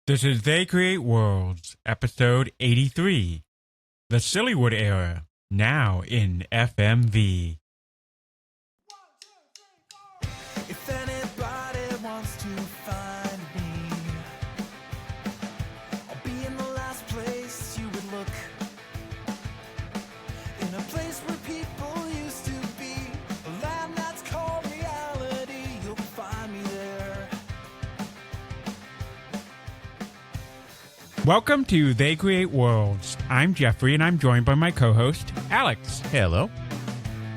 This is They Create Worlds, episode 83, The Silliwood Era, now in FMV. If anybody wants to find me, I'll be in the last place you would look. In a place where people used to be, a land that's called reality. You'll find me there. Welcome to They Create Worlds. I'm Jeffrey, and I'm joined by my co-host, Alex. Hello.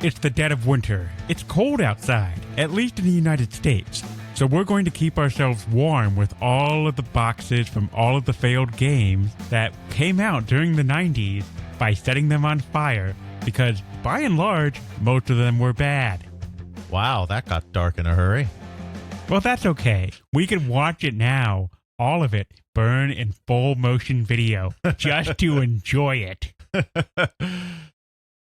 It's the dead of winter. It's cold outside, at least in the United States. So we're going to keep ourselves warm with all of the boxes from all of the failed games that came out during the 90s by setting them on fire, because by and large, most of them were bad. Wow, that got dark in a hurry. Well, that's okay. We can watch it now, all of it, burn in full motion video, just to enjoy it.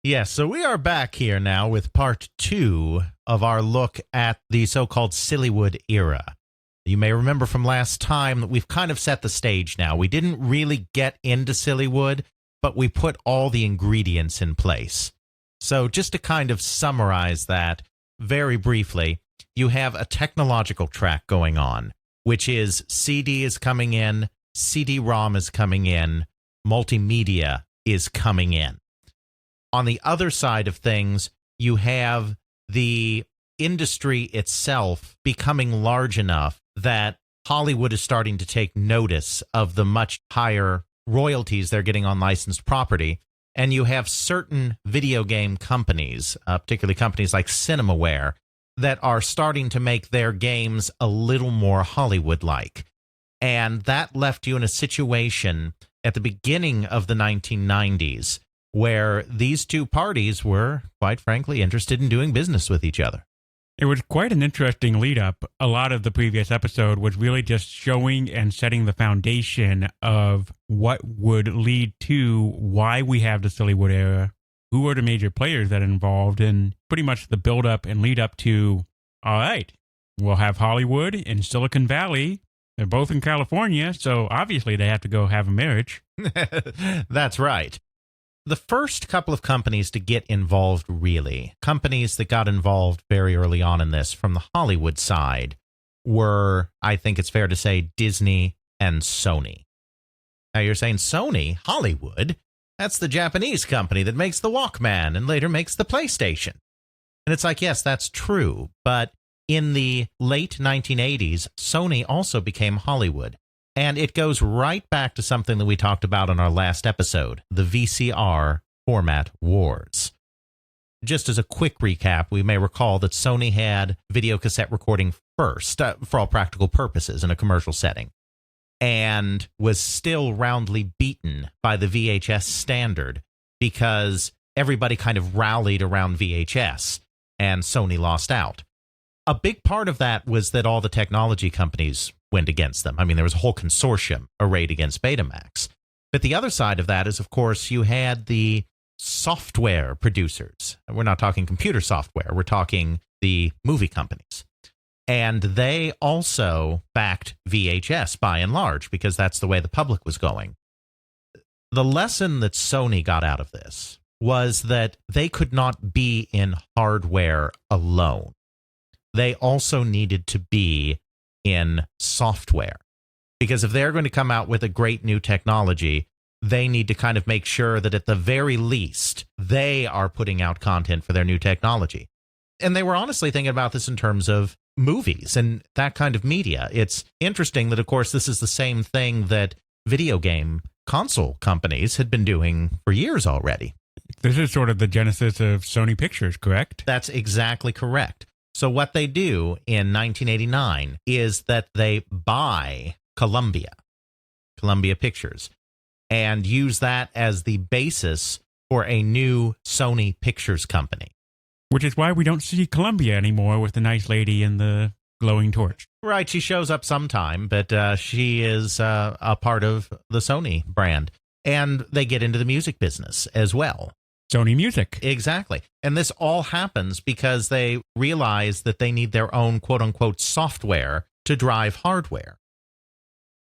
Yes, so we are back here now with part 2 of our look at the so-called Silliwood Era. You may remember from last time that we've kind of set the stage now. We didn't really get into Silliwood, but we put all the ingredients in place. So just to kind of summarize that very briefly, you have a technological track going on, which is CD is coming in, CD-ROM is coming in, multimedia is coming in. On the other side of things, you have the industry itself becoming large enough that Hollywood is starting to take notice of the much higher royalties they're getting on licensed property. And you have certain video game companies, particularly companies like Cinemaware, that are starting to make their games a little more Hollywood-like. And that left you in a situation at the beginning of the 1990s where these two parties were, quite frankly, interested in doing business with each other. It was quite an interesting lead-up. A lot of the previous episode was really just showing and setting the foundation of what would lead to why we have the Silliwood Era, who are the major players that are involved, and pretty much the build-up and lead-up to, all right, we'll have Hollywood and Silicon Valley. They're both in California, so obviously they have to go have a marriage. That's right. The first couple of companies to get involved, really, companies that got involved very early on in this from the Hollywood side, were, I think it's fair to say, Disney and Sony. Now you're saying Sony, Hollywood, that's the Japanese company that makes the Walkman and later makes the PlayStation. And it's like, yes, that's true. But in the late 1980s, Sony also became Hollywood. And it goes right back to something that we talked about on our last episode, the VCR format wars. Just as a quick recap, we may recall that Sony had video cassette recording first, for all practical purposes, in a commercial setting, and was still roundly beaten by the VHS standard because everybody kind of rallied around VHS, and Sony lost out. A big part of that was that all the technology companies went against them. I mean, there was a whole consortium arrayed against Betamax. But the other side of that is, of course, you had the software producers. We're not talking computer software. We're talking the movie companies. And they also backed VHS by and large because that's the way the public was going. The lesson that Sony got out of this was that they could not be in hardware alone. They also needed to be in software, because if they're going to come out with a great new technology, they need to kind of make sure that at the very least they are putting out content for their new technology. And they were honestly thinking about this in terms of movies and that kind of media. It's interesting that, of course, this is the same thing that video game console companies had been doing for years already. This is sort of the genesis of Sony Pictures, correct? That's exactly correct. So what they do in 1989 is that they buy Columbia Pictures, and use that as the basis for a new Sony Pictures company. Which is why we don't see Columbia anymore with the nice lady in the glowing torch. Right, she shows up sometime, but she is a part of the Sony brand. And they get into the music business as well. Sony Music. Exactly. And this all happens because they realize that they need their own quote-unquote software to drive hardware.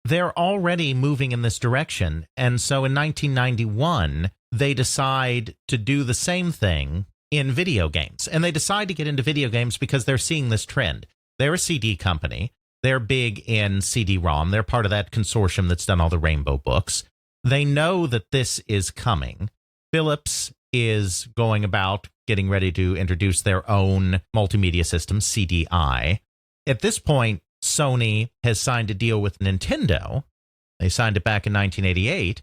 they're already moving in this direction. And so in 1991, they decide to do the same thing in video games. And they decide to get into video games because they're seeing this trend. They're a CD company. They're big in CD-ROM. They're part of that consortium that's done all the Rainbow books. They know that this is coming. Philips is going about getting ready to introduce their own multimedia system, CDI. At this point, Sony has signed a deal with Nintendo. They signed it back in 1988,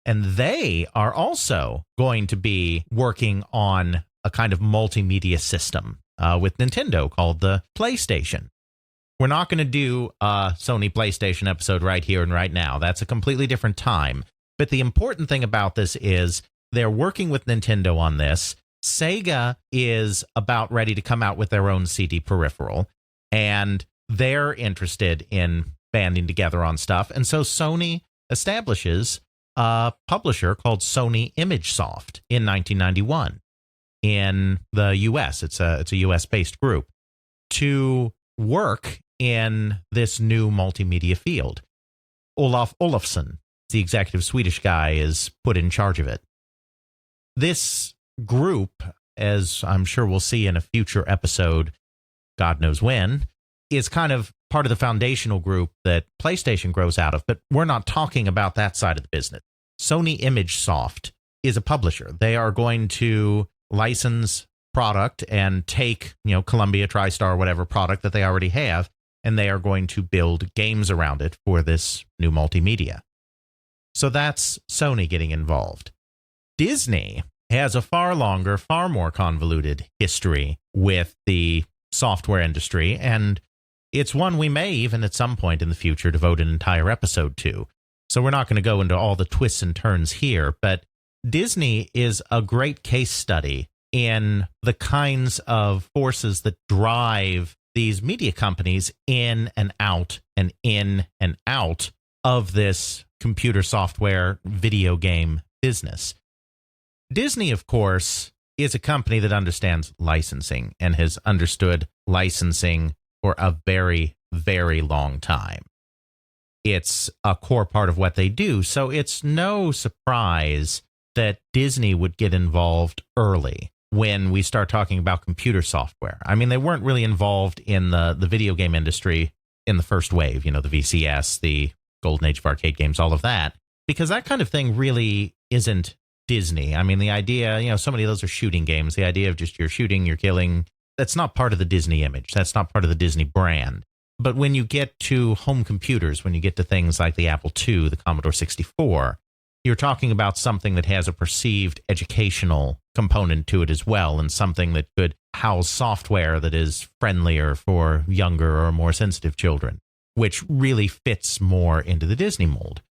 and they are also going to be working on a kind of multimedia system with Nintendo called the PlayStation. We're not going to do a Sony PlayStation episode right here and right now. That's a completely different time. But the important thing about this is they're working with Nintendo on this. Sega is about ready to come out with their own CD peripheral, and they're interested in banding together on stuff. And so Sony establishes a publisher called Sony ImageSoft in 1991 in the U.S. It's a U.S.-based group to work in this new multimedia field. Olaf Olofsson, the executive Swedish guy, is put in charge of it. This group, as I'm sure we'll see in a future episode, God knows when, is kind of part of the foundational group that PlayStation grows out of, but we're not talking about that side of the business. Sony ImageSoft is a publisher. They are going to license product and take, Columbia, TriStar, whatever product that they already have, and they are going to build games around it for this new multimedia. So that's Sony getting involved. Disney has a far longer, far more convoluted history with the software industry, and it's one we may even at some point in the future devote an entire episode to. So we're not going to go into all the twists and turns here, but Disney is a great case study in the kinds of forces that drive these media companies in and out and in and out of this computer software video game business. Disney, of course, is a company that understands licensing and has understood licensing for a very, very long time. It's a core part of what they do, so it's no surprise that Disney would get involved early when we start talking about computer software. I mean, they weren't really involved in the video game industry in the first wave, the VCS, the golden age of arcade games, all of that, because that kind of thing really isn't Disney. I mean, the idea, so many of those are shooting games. The idea of just you're shooting, you're killing, that's not part of the Disney image. That's not part of the Disney brand. But when you get to home computers, when you get to things like the Apple II, the Commodore 64, you're talking about something that has a perceived educational component to it as well, and something that could house software that is friendlier for younger or more sensitive children, which really fits more into the Disney mold.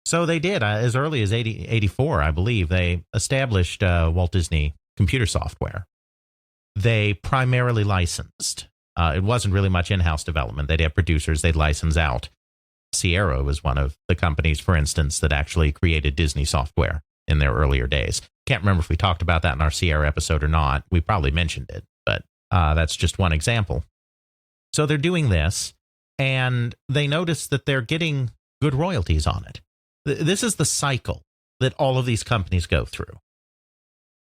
So they did, as early as 84, I believe, they established Walt Disney Computer Software. They primarily licensed. It wasn't really much in-house development. They'd have producers they'd license out. Sierra was one of the companies, for instance, that actually created Disney software in their earlier days. Can't remember if we talked about that in our Sierra episode or not. We probably mentioned it, but that's just one example. So they're doing this, and they notice that they're getting good royalties on it. This is the cycle that all of these companies go through.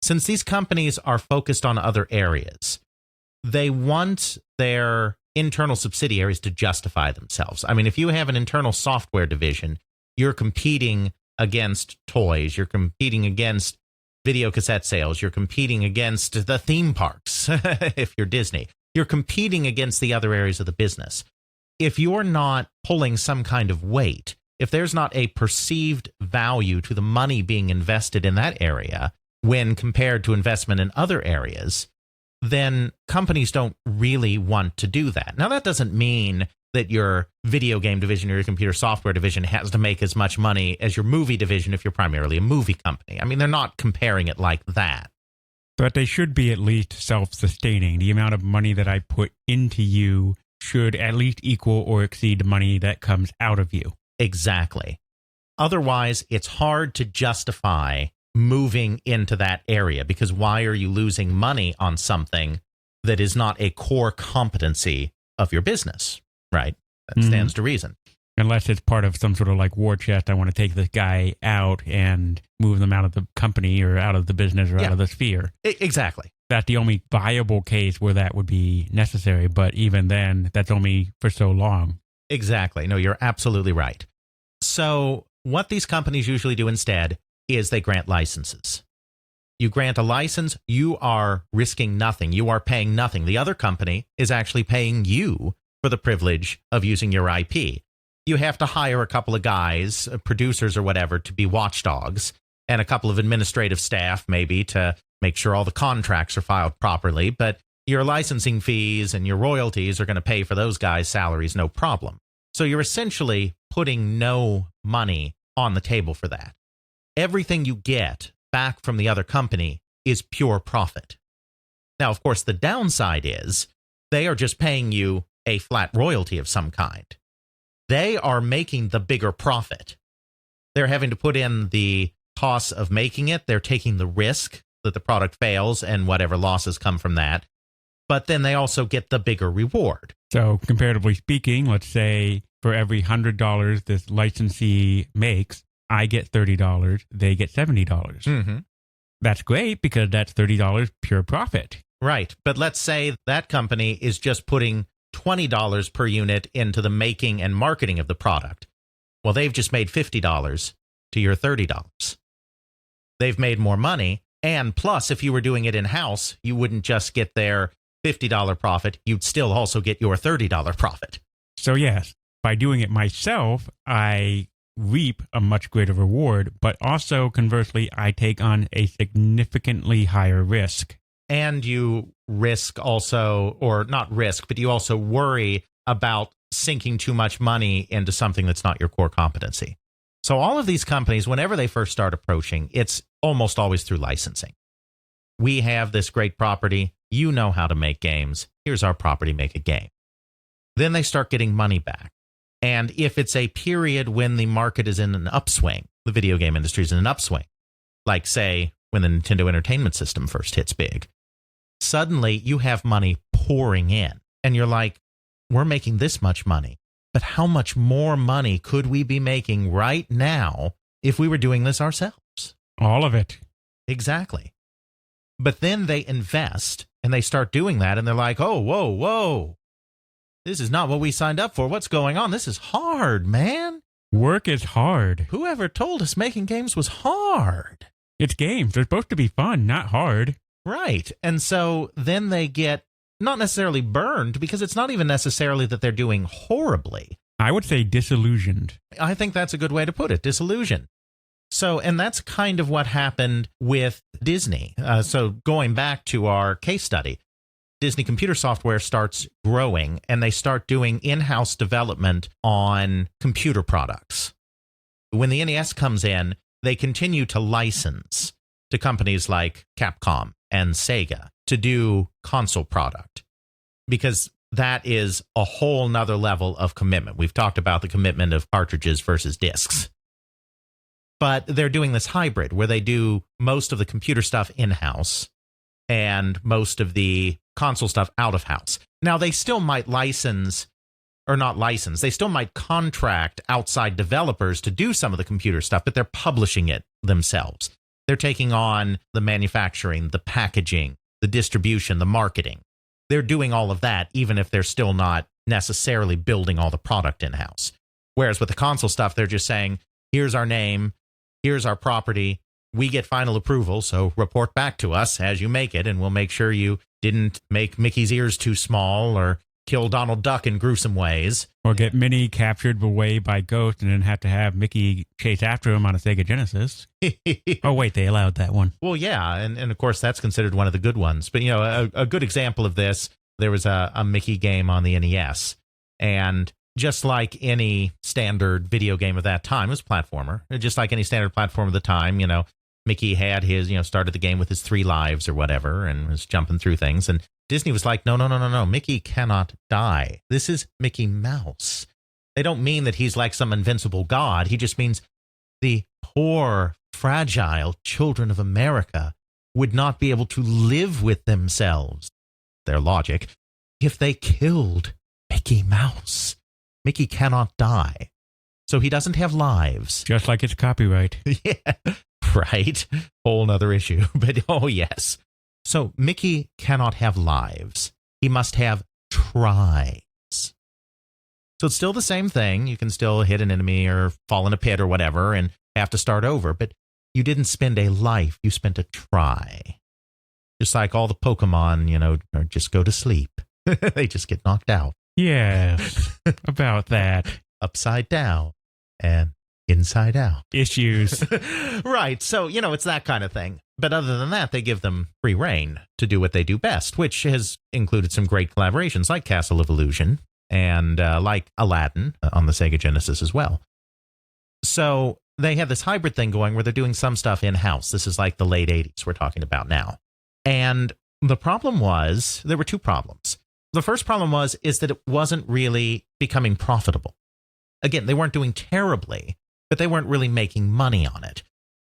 Since these companies are focused on other areas, they want their internal subsidiaries to justify themselves. I mean, if you have an internal software division, you're competing against toys, you're competing against video cassette sales, you're competing against the theme parks, if you're Disney. You're competing against the other areas of the business. If you're not pulling some kind of weight, if there's not a perceived value to the money being invested in that area when compared to investment in other areas, then companies don't really want to do that. Now, that doesn't mean that your video game division or your computer software division has to make as much money as your movie division if you're primarily a movie company. I mean, they're not comparing it like that. But they should be at least self-sustaining. The amount of money that I put into you should at least equal or exceed the money that comes out of you. Exactly. Otherwise, it's hard to justify moving into that area, because why are you losing money on something that is not a core competency of your business, right? That stands to reason. Unless it's part of some sort of like war chest. I want to take this guy out and move them out of the company or out of the business or out of the sphere. Exactly. That's the only viable case where that would be necessary. But even then, that's only for so long. Exactly. No, you're absolutely right. So what these companies usually do instead is they grant licenses. You grant a license, you are risking nothing. You are paying nothing. The other company is actually paying you for the privilege of using your IP. You have to hire a couple of guys, producers or whatever, to be watchdogs, and a couple of administrative staff maybe to make sure all the contracts are filed properly. But your licensing fees and your royalties are going to pay for those guys' salaries, no problem. So you're essentially putting no money on the table for that. Everything you get back from the other company is pure profit. Now, of course, the downside is they are just paying you a flat royalty of some kind. They are making the bigger profit. They're having to put in the costs of making it. They're taking the risk that the product fails and whatever losses come from that. But then they also get the bigger reward. So comparatively speaking, let's say for every $100 this licensee makes, I get $30, they get $70. Mm-hmm. That's great because that's $30 pure profit. Right. But let's say that company is just putting $20 per unit into the making and marketing of the product. Well, they've just made $50 to your $30. They've made more money. And plus, if you were doing it in-house, you wouldn't just get their $50 profit. You'd still also get your $30 profit. So yes, by doing it myself, I reap a much greater reward, but also conversely, I take on a significantly higher risk. And you risk also, or not risk, but you also worry about sinking too much money into something that's not your core competency. So all of these companies, whenever they first start approaching, it's almost always through licensing. We have this great property. You know how to make games. Here's our property, make a game. Then they start getting money back. And if it's a period when the market is in an upswing, the video game industry is in an upswing, like say when the Nintendo Entertainment System first hits big, suddenly you have money pouring in and you're like, we're making this much money, but how much more money could we be making right now if we were doing this ourselves? All of it. Exactly. But then they invest and they start doing that and they're like, oh, whoa. This is not what we signed up for. What's going on? This is hard, man. Work is hard. Whoever told us making games was hard? It's games. They're supposed to be fun, not hard. Right. And so then they get not necessarily burned because it's not even necessarily that they're doing horribly. I would say disillusioned. I think that's a good way to put it, disillusion. So, and that's kind of what happened with Disney. So going back to our case study, Disney Computer Software starts growing and they start doing in-house development on computer products. When the NES comes in, they continue to license to companies like Capcom and Sega to do console product because that is a whole nother level of commitment. We've talked about the commitment of cartridges versus discs. But they're doing this hybrid where they do most of the computer stuff in-house and most of the console stuff out of house. Now, they still might license, or not license, they still might contract outside developers to do some of the computer stuff, but they're publishing it themselves. They're taking on the manufacturing, the packaging, the distribution, the marketing. They're doing all of that, even if they're still not necessarily building all the product in-house. Whereas with the console stuff, they're just saying, here's our name, here's our property, we get final approval, so report back to us as you make it, and we'll make sure you didn't make Mickey's ears too small or kill Donald Duck in gruesome ways. Or get Minnie captured away by Ghost and then have to have Mickey chase after him on a Sega Genesis. Oh, wait, they allowed that one. Well, yeah, and of course that's considered one of the good ones. But, you know, a good example of this, there was a Mickey game on the NES, and just like any standard video game of that time, it was a platformer. Just like any standard platform of the time, you know, Mickey had his, started the game with his 3 lives or whatever and was jumping through things. And Disney was like, no. Mickey cannot die. This is Mickey Mouse. They don't mean that he's like some invincible god. He just means the poor, fragile children of America would not be able to live with themselves, their logic, if they killed Mickey Mouse. Mickey cannot die. So he doesn't have lives. Just like it's copyright. Yeah, right. Whole nother issue. But oh, yes. So Mickey cannot have lives. He must have tries. So it's still the same thing. You can still hit an enemy or fall in a pit or whatever and have to start over. But you didn't spend a life. You spent a try. Just like all the Pokemon, or just go to sleep. They just get knocked out. Yes, about that. Upside down and inside out. Issues. Right. So, it's that kind of thing. But other than that, they give them free reign to do what they do best, which has included some great collaborations like Castle of Illusion and like Aladdin on the Sega Genesis as well. So they have this hybrid thing going where they're doing some stuff in-house. This is like the late 80s we're talking about now. And the problem was, there were two problems. The first problem is that it wasn't really becoming profitable. Again, they weren't doing terribly, but they weren't really making money on it.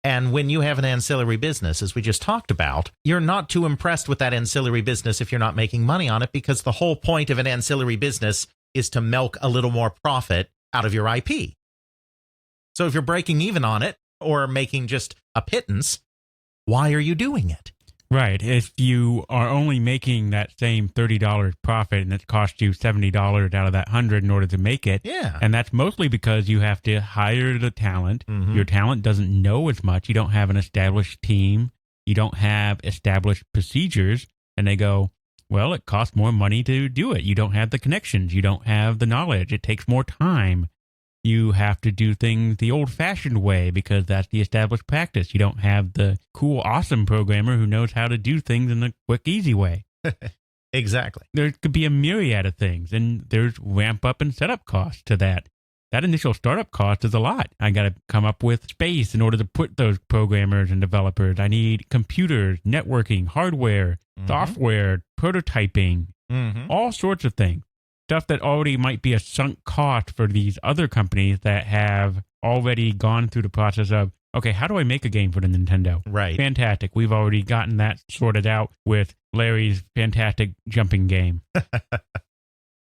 And when you have an ancillary business, as we just talked about, you're not too impressed with that ancillary business if you're not making money on it, because the whole point of an ancillary business is to milk a little more profit out of your IP. So if you're breaking even on it or making just a pittance, why are you doing it? Right. If you are only making that same $30 profit and it costs you $70 out of that 100 in order to make it. Yeah. And that's mostly because you have to hire the talent. Mhm. Your talent doesn't know as much. You don't have an established team. You don't have established procedures. And they go, well, it costs more money to do it. You don't have the connections. You don't have the knowledge. It takes more time. You have to do things the old-fashioned way because that's the established practice. You don't have the cool, awesome programmer who knows how to do things in the quick, easy way. Exactly. There could be a myriad of things, and there's ramp-up and setup costs to that. That initial startup cost is a lot. I got to come up with space in order to put those programmers and developers. I need computers, networking, hardware, software, prototyping, all sorts of things. Stuff that already might be a sunk cost for these other companies that have already gone through the process of, okay, how do I make a game for the Nintendo? Right. Fantastic. We've already gotten that sorted out with Larry's fantastic jumping game.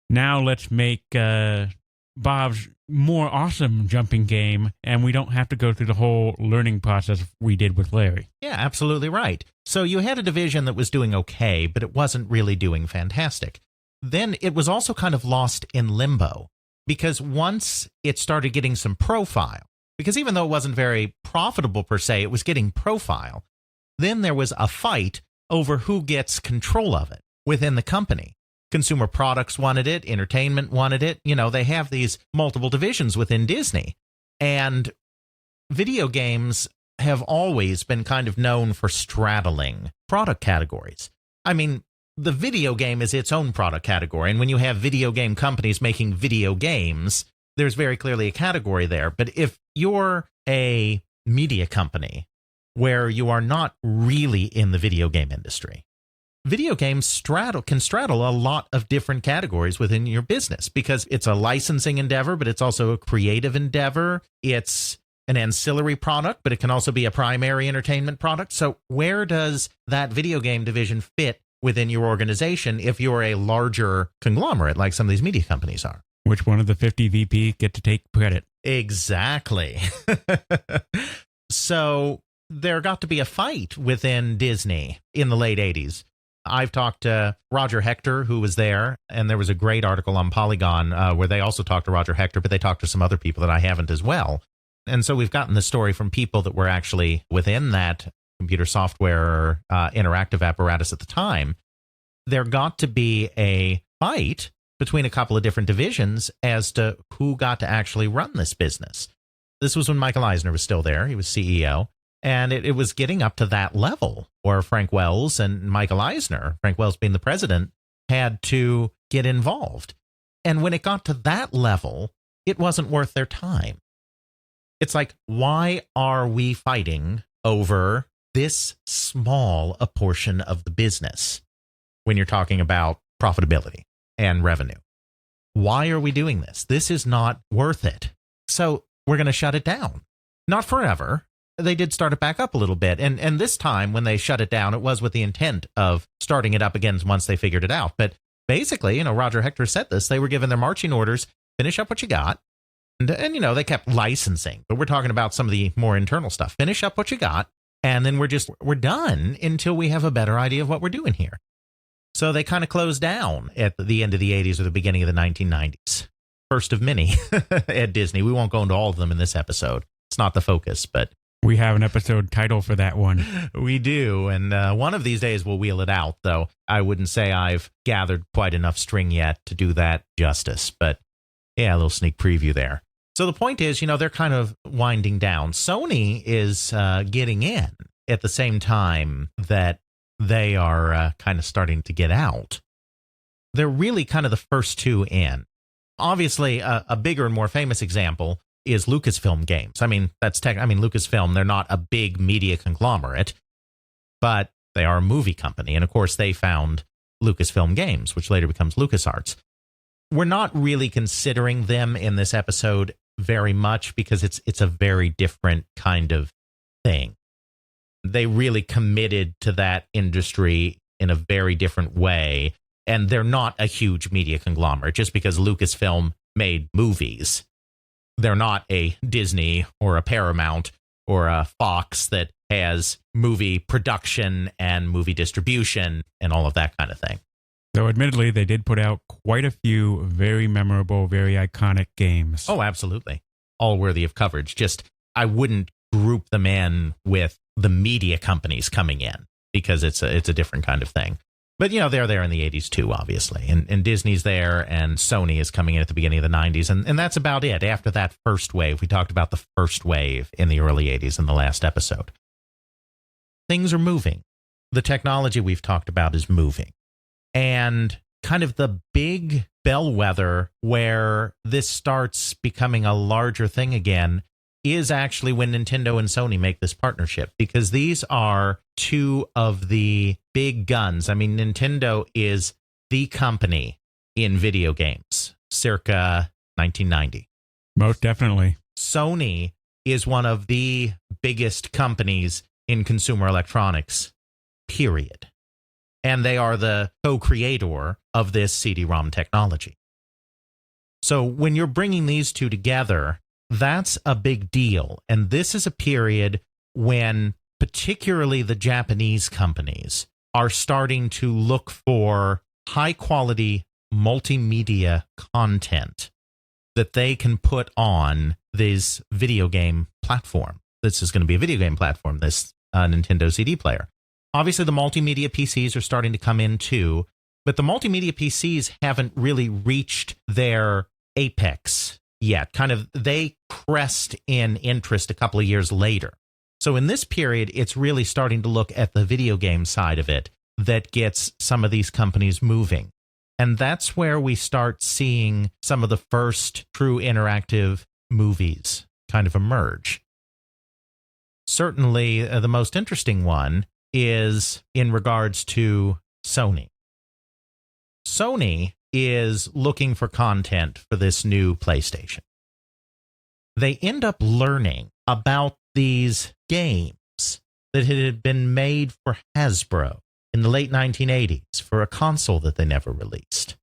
Now let's make Bob's more awesome jumping game, and we don't have to go through the whole learning process we did with Larry. Yeah, absolutely right. So you had a division that was doing okay, but it wasn't really doing fantastic. Then it was also kind of lost in limbo, because once it started getting some profile, because even though it wasn't very profitable per se, it was getting profile, then there was a fight over who gets control of it within the company. Consumer products wanted it, entertainment wanted it. They have these multiple divisions within Disney, and video games have always been kind of known for straddling product categories. I mean, the video game is its own product category. And when you have video game companies making video games, there's very clearly a category there. But if you're a media company where you are not really in the video game industry, video games can straddle a lot of different categories within your business, because it's a licensing endeavor, but it's also a creative endeavor. It's an ancillary product, but it can also be a primary entertainment product. So where does that video game division fit within your organization if you're a larger conglomerate like some of these media companies are? Which one of the 50 VP get to take credit? Exactly. So there got to be a fight within Disney in the late 80s. I've talked to Roger Hector, who was there, and there was a great article on Polygon where they also talked to Roger Hector, but they talked to some other people that I haven't as well. And so we've gotten the story from people that were actually within that computer software interactive apparatus at the time. There got to be a fight between a couple of different divisions as to who got to actually run this business. This was when Michael Eisner was still there. He was CEO. And it was getting up to that level where Frank Wells and Michael Eisner, Frank Wells being the president, had to get involved. And when it got to that level, it wasn't worth their time. It's like, why are we fighting over this small a portion of the business when you're talking about profitability and revenue? Why are we doing this? This is not worth it. So we're going to shut it down. Not forever. They did start it back up a little bit. And this time when they shut it down, it was with the intent of starting it up again once they figured it out. But basically, Roger Hector said this, they were given their marching orders, finish up what you got, And you know, they kept licensing, but we're talking about some of the more internal stuff. Finish up what you got, and then we're done until we have a better idea of what we're doing here. So they kind of closed down at the end of the 80s or the beginning of the 1990s. First of many at Disney. We won't go into all of them in this episode. It's not the focus, but We have an episode title for that one. we do. And one of these days we'll wheel it out, though I wouldn't say I've gathered quite enough string yet to do that justice. But yeah, a little sneak preview there. So the point is, you know, they're kind of winding down. Sony is getting in at the same time that they are kind of starting to get out. They're really kind of the first two in. Obviously, a bigger and more famous example is Lucasfilm Games. I mean, Lucasfilm, they're not a big media conglomerate, but they are a movie company. And of course, they found Lucasfilm Games, which later becomes LucasArts. We're not really considering them in this episode very much because it's a very different kind of thing. They really committed to that industry in a very different way. And they're not a huge media conglomerate just because Lucasfilm made movies. They're not a Disney or a Paramount or a Fox that has movie production and movie distribution and all of that kind of thing. So admittedly, they did put out quite a few very memorable, very iconic games. Oh, absolutely. All worthy of coverage. Just, I wouldn't group them in with the media companies coming in because it's a different kind of thing. But, you know, they're there in the 80s, too, obviously. And Disney's there, and Sony is coming in at the beginning of the 90s. And that's about it. After that first wave, we talked about the first wave in the early 80s in the last episode. Things are moving. The technology we've talked about is moving. And kind of the big bellwether where this starts becoming a larger thing again is actually when Nintendo and Sony make this partnership, because these are two of the big guns. I mean, Nintendo is the company in video games circa 1990. Most definitely. Sony is one of the biggest companies in consumer electronics, period. And they are the co-creator of this CD-ROM technology. So when you're bringing these two together, that's a big deal. And this is a period when particularly the Japanese companies are starting to look for high-quality multimedia content that they can put on this video game platform. This is going to be a video game platform, this Nintendo CD player. Obviously, the multimedia PCs are starting to come in too, but the multimedia PCs haven't really reached their apex yet. Kind of, they crest in interest a couple of years later. So in this period, it's really starting to look at the video game side of it that gets some of these companies moving. And that's where we start seeing some of the first true interactive movies kind of emerge. Certainly, the most interesting one is in regards to Sony. Sony is looking for content for this new PlayStation. They end up learning about these games that had been made for Hasbro in the late 1980s for a console that they never released.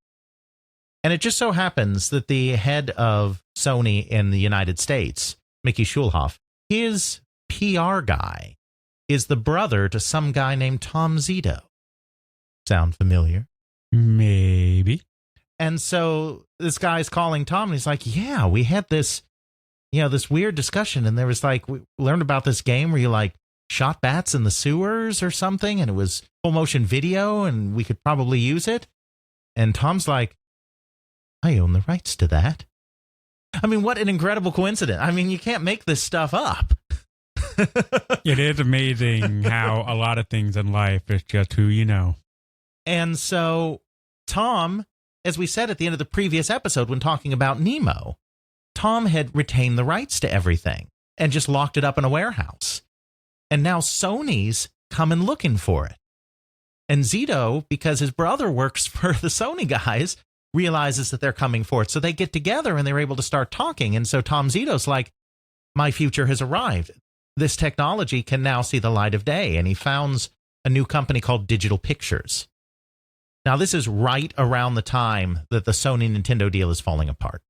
And it just so happens that the head of Sony in the United States, Mickey Schulhoff, his PR guy is the brother to some guy named Tom Zito. Sound familiar? Maybe. And so this guy's calling Tom and he's like, yeah, we had this, this weird discussion. And there was like, we learned about this game where you like shot bats in the sewers or something. And it was full motion video and we could probably use it. And Tom's like, I own the rights to that. I mean, what an incredible coincidence. I mean, you can't make this stuff up. It is amazing how a lot of things in life is just who you know. And so Tom, as we said at the end of the previous episode when talking about Nemo, Tom had retained the rights to everything and just locked it up in a warehouse. And now Sony's coming looking for it. And Zito, because his brother works for the Sony guys, realizes that they're coming for it. So they get together and they're able to start talking. And so Tom Zito's like, my future has arrived. This technology can now see the light of day. And he founds a new company called Digital Pictures. Now, this is right around the time that the Sony Nintendo deal is falling apart.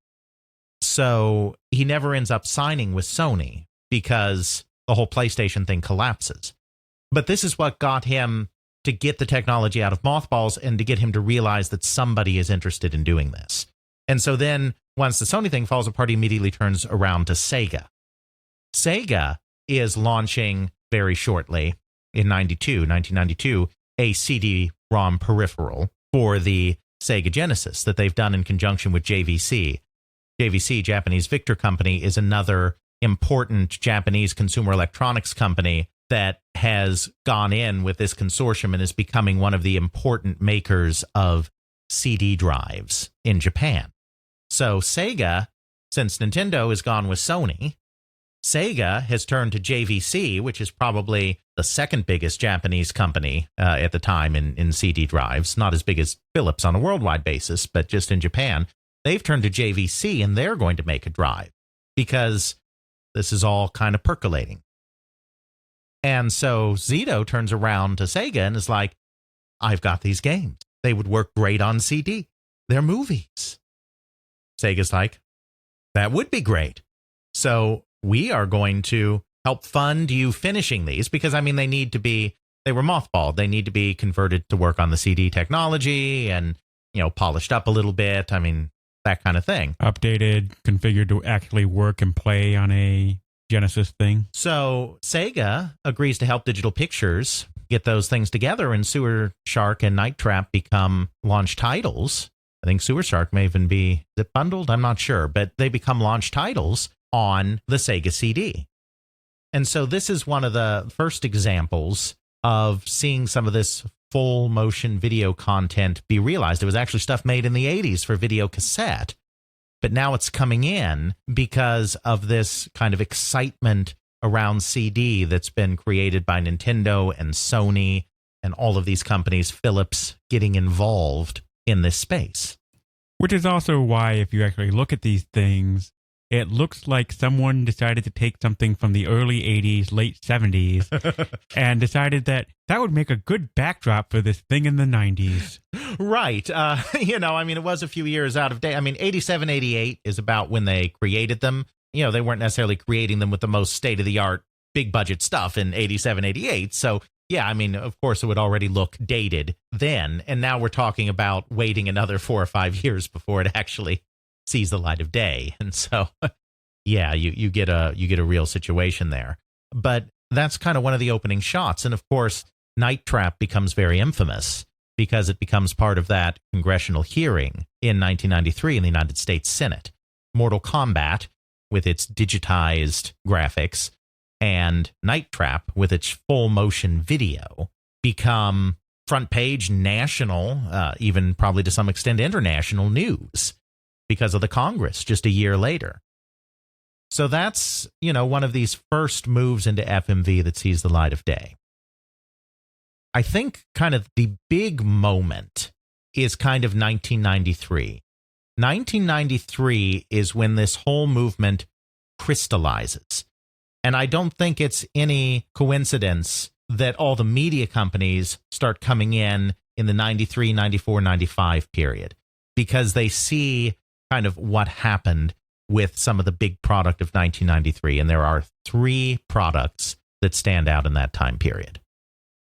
So he never ends up signing with Sony because the whole PlayStation thing collapses. But this is what got him to get the technology out of mothballs and to get him to realize that somebody is interested in doing this. And so then once the Sony thing falls apart, he immediately turns around to Sega. Sega is launching very shortly in 1992, a CD-ROM peripheral for the Sega Genesis that they've done in conjunction with JVC. JVC, Japanese Victor Company, is another important Japanese consumer electronics company that has gone in with this consortium and is becoming one of the important makers of CD drives in Japan. So Sega, since Nintendo is gone with Sony, Sega has turned to JVC, which is probably the second biggest Japanese company at the time in CD drives. Not as big as Philips on a worldwide basis, but just in Japan. They've turned to JVC and they're going to make a drive because this is all kind of percolating. And so Zito turns around to Sega and is like, I've got these games. They would work great on CD. They're movies. Sega's like, that would be great. So we are going to help fund you finishing these because, I mean, they were mothballed. They need to be converted to work on the CD technology and, polished up a little bit. I mean, that kind of thing. Updated, configured to actually work and play on a Genesis thing. So Sega agrees to help Digital Pictures get those things together, and Sewer Shark and Night Trap become launch titles. I think Sewer Shark may even be, is it bundled? I'm not sure, but they become launch titles on the Sega CD. And so this is one of the first examples of seeing some of this full motion video content be realized. It was actually stuff made in the 80s for video cassette, but now it's coming in because of this kind of excitement around CD that's been created by Nintendo and Sony and all of these companies, Philips, getting involved in this space. Which is also why, if you actually look at these things, it looks like someone decided to take something from the early 80s, late 70s, and decided that would make a good backdrop for this thing in the 90s. Right. It was a few years out of date. I mean, 87, 88 is about when they created them. They weren't necessarily creating them with the most state-of-the-art, big-budget stuff in 87, 88. So, yeah, I mean, of course, it would already look dated then. And now we're talking about waiting another 4 or 5 years before it actually sees the light of day. And so, yeah, you get a real situation there. But that's kind of one of the opening shots. And of course, Night Trap becomes very infamous because it becomes part of that congressional hearing in 1993 in the United States Senate. Mortal Kombat, with its digitized graphics, and Night Trap, with its full motion video, become front page national, even probably to some extent international news because of the Congress just a year later. So that's, one of these first moves into FMV that sees the light of day. I think kind of the big moment is kind of 1993. 1993 is when this whole movement crystallizes. And I don't think it's any coincidence that all the media companies start coming in the 93, 94, 95 period, because they see kind of what happened with some of the big product of 1993. And there are 3 products that stand out in that time period.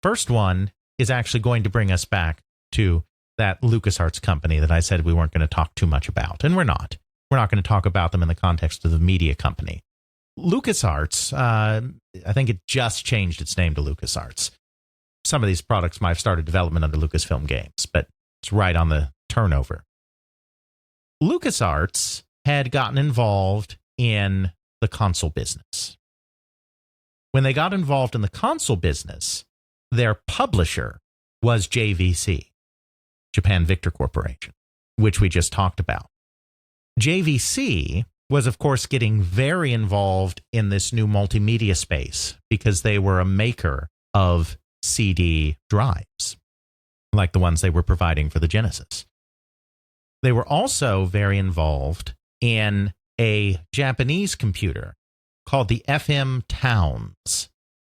First one is actually going to bring us back to that LucasArts company that I said we weren't going to talk too much about. And we're not. We're not going to talk about them in the context of the media company. LucasArts, I think it just changed its name to LucasArts. Some of these products might have started development under Lucasfilm Games, but it's right on the turnover. LucasArts had gotten involved in the console business. When they got involved in the console business, their publisher was JVC, Japan Victor Corporation, which we just talked about. JVC was, of course, getting very involved in this new multimedia space because they were a maker of CD drives, like the ones they were providing for the Genesis. They were also very involved in a Japanese computer called the FM Towns,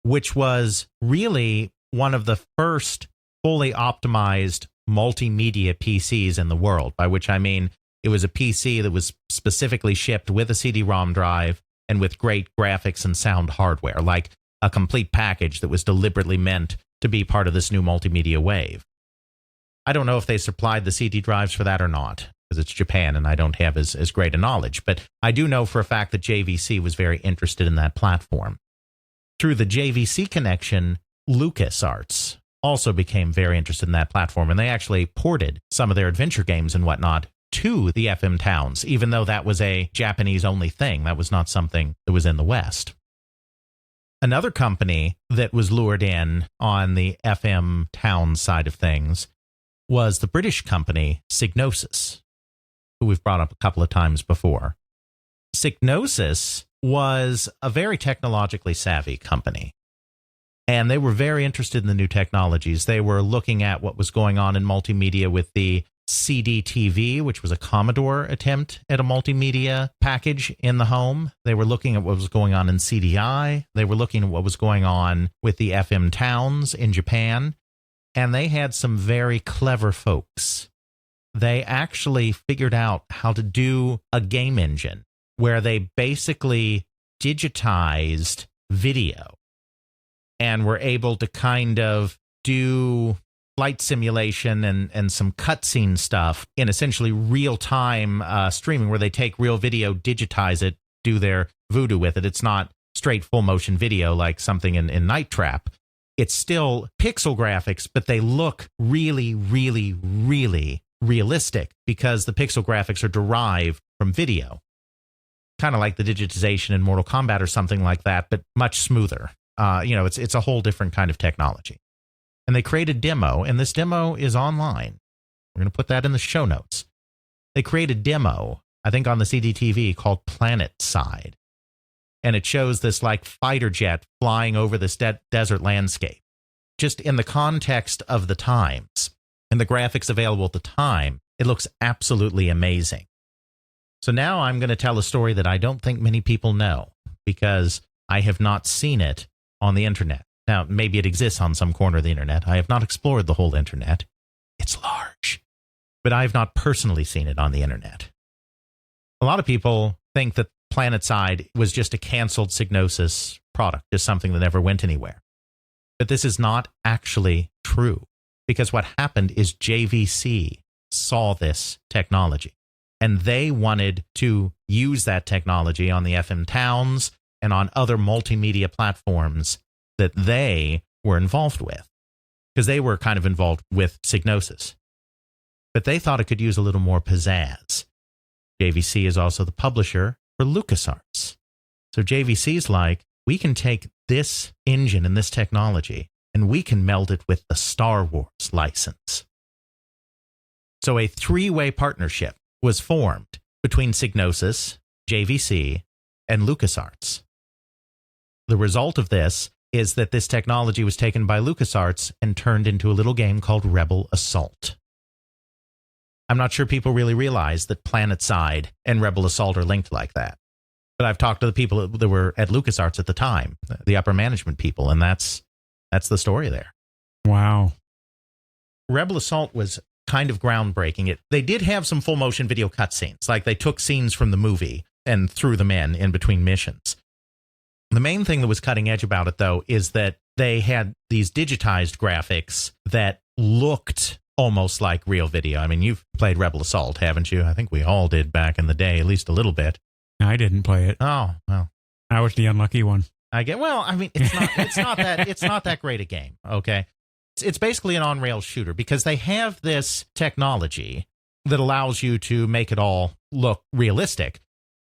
which was really one of the first fully optimized multimedia PCs in the world, by which I mean It was a PC that was specifically shipped with a CD-ROM drive and with great graphics and sound hardware, like a complete package that was deliberately meant to be part of this new multimedia wave. I don't know if they supplied the CD drives for that or not, because it's Japan and I don't have as great a knowledge, but I do know for a fact that JVC was very interested in that platform. Through the JVC connection, LucasArts also became very interested in that platform, and they actually ported some of their adventure games and whatnot to the FM towns, even though that was a Japanese-only thing. That was not something that was in the West. Another company that was lured in on the FM town side of things was the British company Psygnosis, who we've brought up a couple of times before. Psygnosis was a very technologically savvy company, and they were very interested in the new technologies. They were looking at what was going on in multimedia with the CD-TV, which was a Commodore attempt at a multimedia package in the home. They were looking at what was going on in CDI. They were looking at what was going on with the FM towns in Japan. And they had some very clever folks. They actually figured out how to do a game engine where they basically digitized video and were able to kind of do flight simulation and some cutscene stuff in essentially real-time streaming, where they take real video, digitize it, do their voodoo with it. It's not straight full-motion video like something in Night Trap. It's still pixel graphics, but they look really, really, really realistic because the pixel graphics are derived from video. Kind of like the digitization in Mortal Kombat or something like that, but much smoother. It's a whole different kind of technology. And they created a demo, and this demo is online. We're going to put that in the show notes. They created a demo, I think on the CDTV, called Planet Side. And it shows this like fighter jet flying over this desert landscape. Just in the context of the times and the graphics available at the time, it looks absolutely amazing. So now I'm going to tell a story that I don't think many people know, because I have not seen it on the internet. Now, maybe it exists on some corner of the internet. I have not explored the whole internet. It's large. But I have not personally seen it on the internet. A lot of people think that PlanetSide was just a canceled Psygnosis product, just something that never went anywhere. But this is not actually true, because what happened is JVC saw this technology, and they wanted to use that technology on the FM towns and on other multimedia platforms that they were involved with, because they were kind of involved with Psygnosis. But they thought it could use a little more pizzazz. JVC is also the publisher for LucasArts. So JVC's like, we can take this engine and this technology, and we can meld it with the Star Wars license. So a three-way partnership was formed between Psygnosis, JVC, and LucasArts. The result of this is that this technology was taken by LucasArts and turned into a little game called Rebel Assault. I'm not sure people really realize that PlanetSide and Rebel Assault are linked like that. But I've talked to the people that were at LucasArts at the time, the upper management people, and that's the story there. Wow. Rebel Assault was kind of groundbreaking. They did have some full motion video cutscenes, like they took scenes from the movie and threw them in between missions. The main thing that was cutting edge about it, though, is that they had these digitized graphics that looked almost like real video. I mean, you've played Rebel Assault, haven't you? I think we all did back in the day, at least a little bit. I didn't play it. Oh, well. I was the unlucky one. It's not that great a game, okay? It's basically an on-rails shooter, because they have this technology that allows you to make it all look realistic.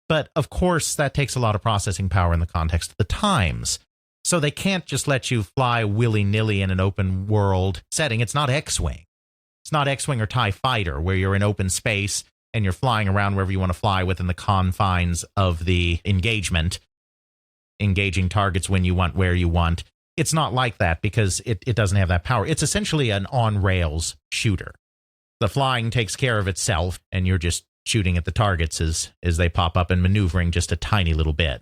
But, of course, that takes a lot of processing power in the context of the times. So they can't just let you fly willy-nilly in an open world setting. It's not X-Wing. It's not X-Wing or TIE Fighter, where you're in open space and you're flying around wherever you want to fly within the confines of the engagement, engaging targets when you want, where you want. It's not like that, because it doesn't have that power. It's essentially an on-rails shooter. The flying takes care of itself, and you're just shooting at the targets as they pop up and maneuvering just a tiny little bit.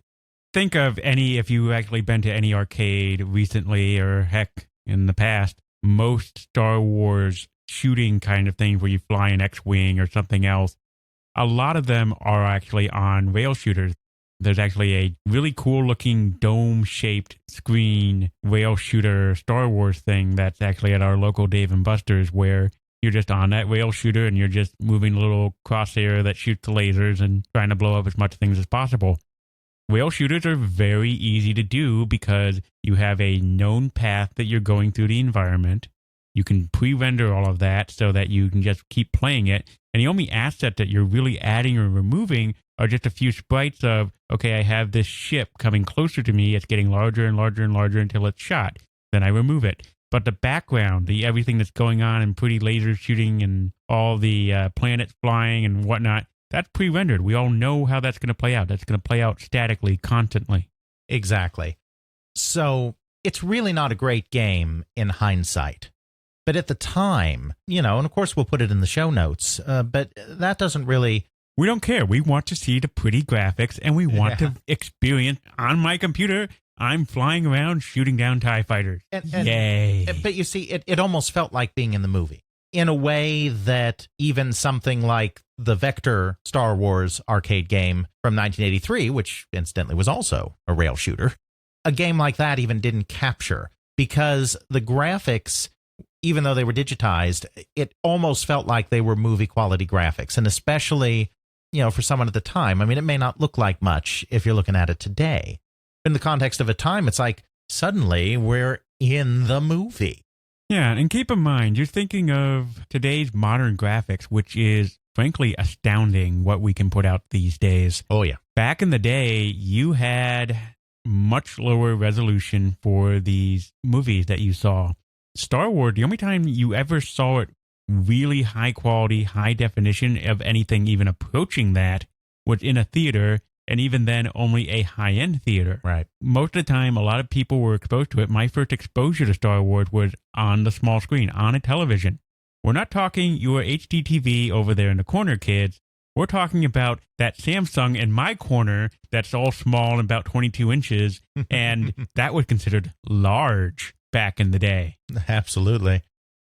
Think of if you've actually been to any arcade recently, or heck, in the past, most Star Wars shooting kind of things where you fly an X-Wing or something else, a lot of them are actually on rail shooters. There's actually a really cool looking dome shaped screen rail shooter Star Wars thing that's actually at our local Dave and Buster's, where you're just on that rail shooter and you're just moving a little crosshair that shoots the lasers and trying to blow up as much things as possible. Rail shooters are very easy to do because you have a known path that you're going through the environment. You can pre-render all of that so that you can just keep playing it. And the only asset that you're really adding or removing are just a few sprites of, okay, I have this ship coming closer to me. It's getting larger and larger and larger until it's shot. Then I remove it. But the background, the everything that's going on and pretty laser shooting and all the planets flying and whatnot, that's pre-rendered. We all know how that's going to play out. That's going to play out statically, constantly. Exactly. So it's really not a great game in hindsight. But at the time, and of course we'll put it in the show notes, but that doesn't really... We don't care. We want to see the pretty graphics, and we want to experience on my computer, I'm flying around shooting down TIE fighters. Yay. But you see, it almost felt like being in the movie in a way that even something like the Vector Star Wars arcade game from 1983, which incidentally was also a rail shooter, a game like that even didn't capture, because the graphics, even though they were digitized, it almost felt like they were movie quality graphics. And especially, for someone at the time, I mean, it may not look like much if you're looking at it today. In the context of a time, it's like suddenly we're in the movie. Yeah, and keep in mind, you're thinking of today's modern graphics, which is frankly astounding what we can put out these days. Oh, yeah. Back in the day, you had much lower resolution for these movies that you saw. Star Wars, the only time you ever saw it really high quality, high definition of anything even approaching that was in a theater, and even then only a high-end theater. Right. Most of the time, a lot of people were exposed to it. My first exposure to Star Wars was on the small screen, on a television. We're not talking your HDTV over there in the corner, kids. We're talking about that Samsung in my corner that's all small and about 22 inches, and that was considered large back in the day. Absolutely.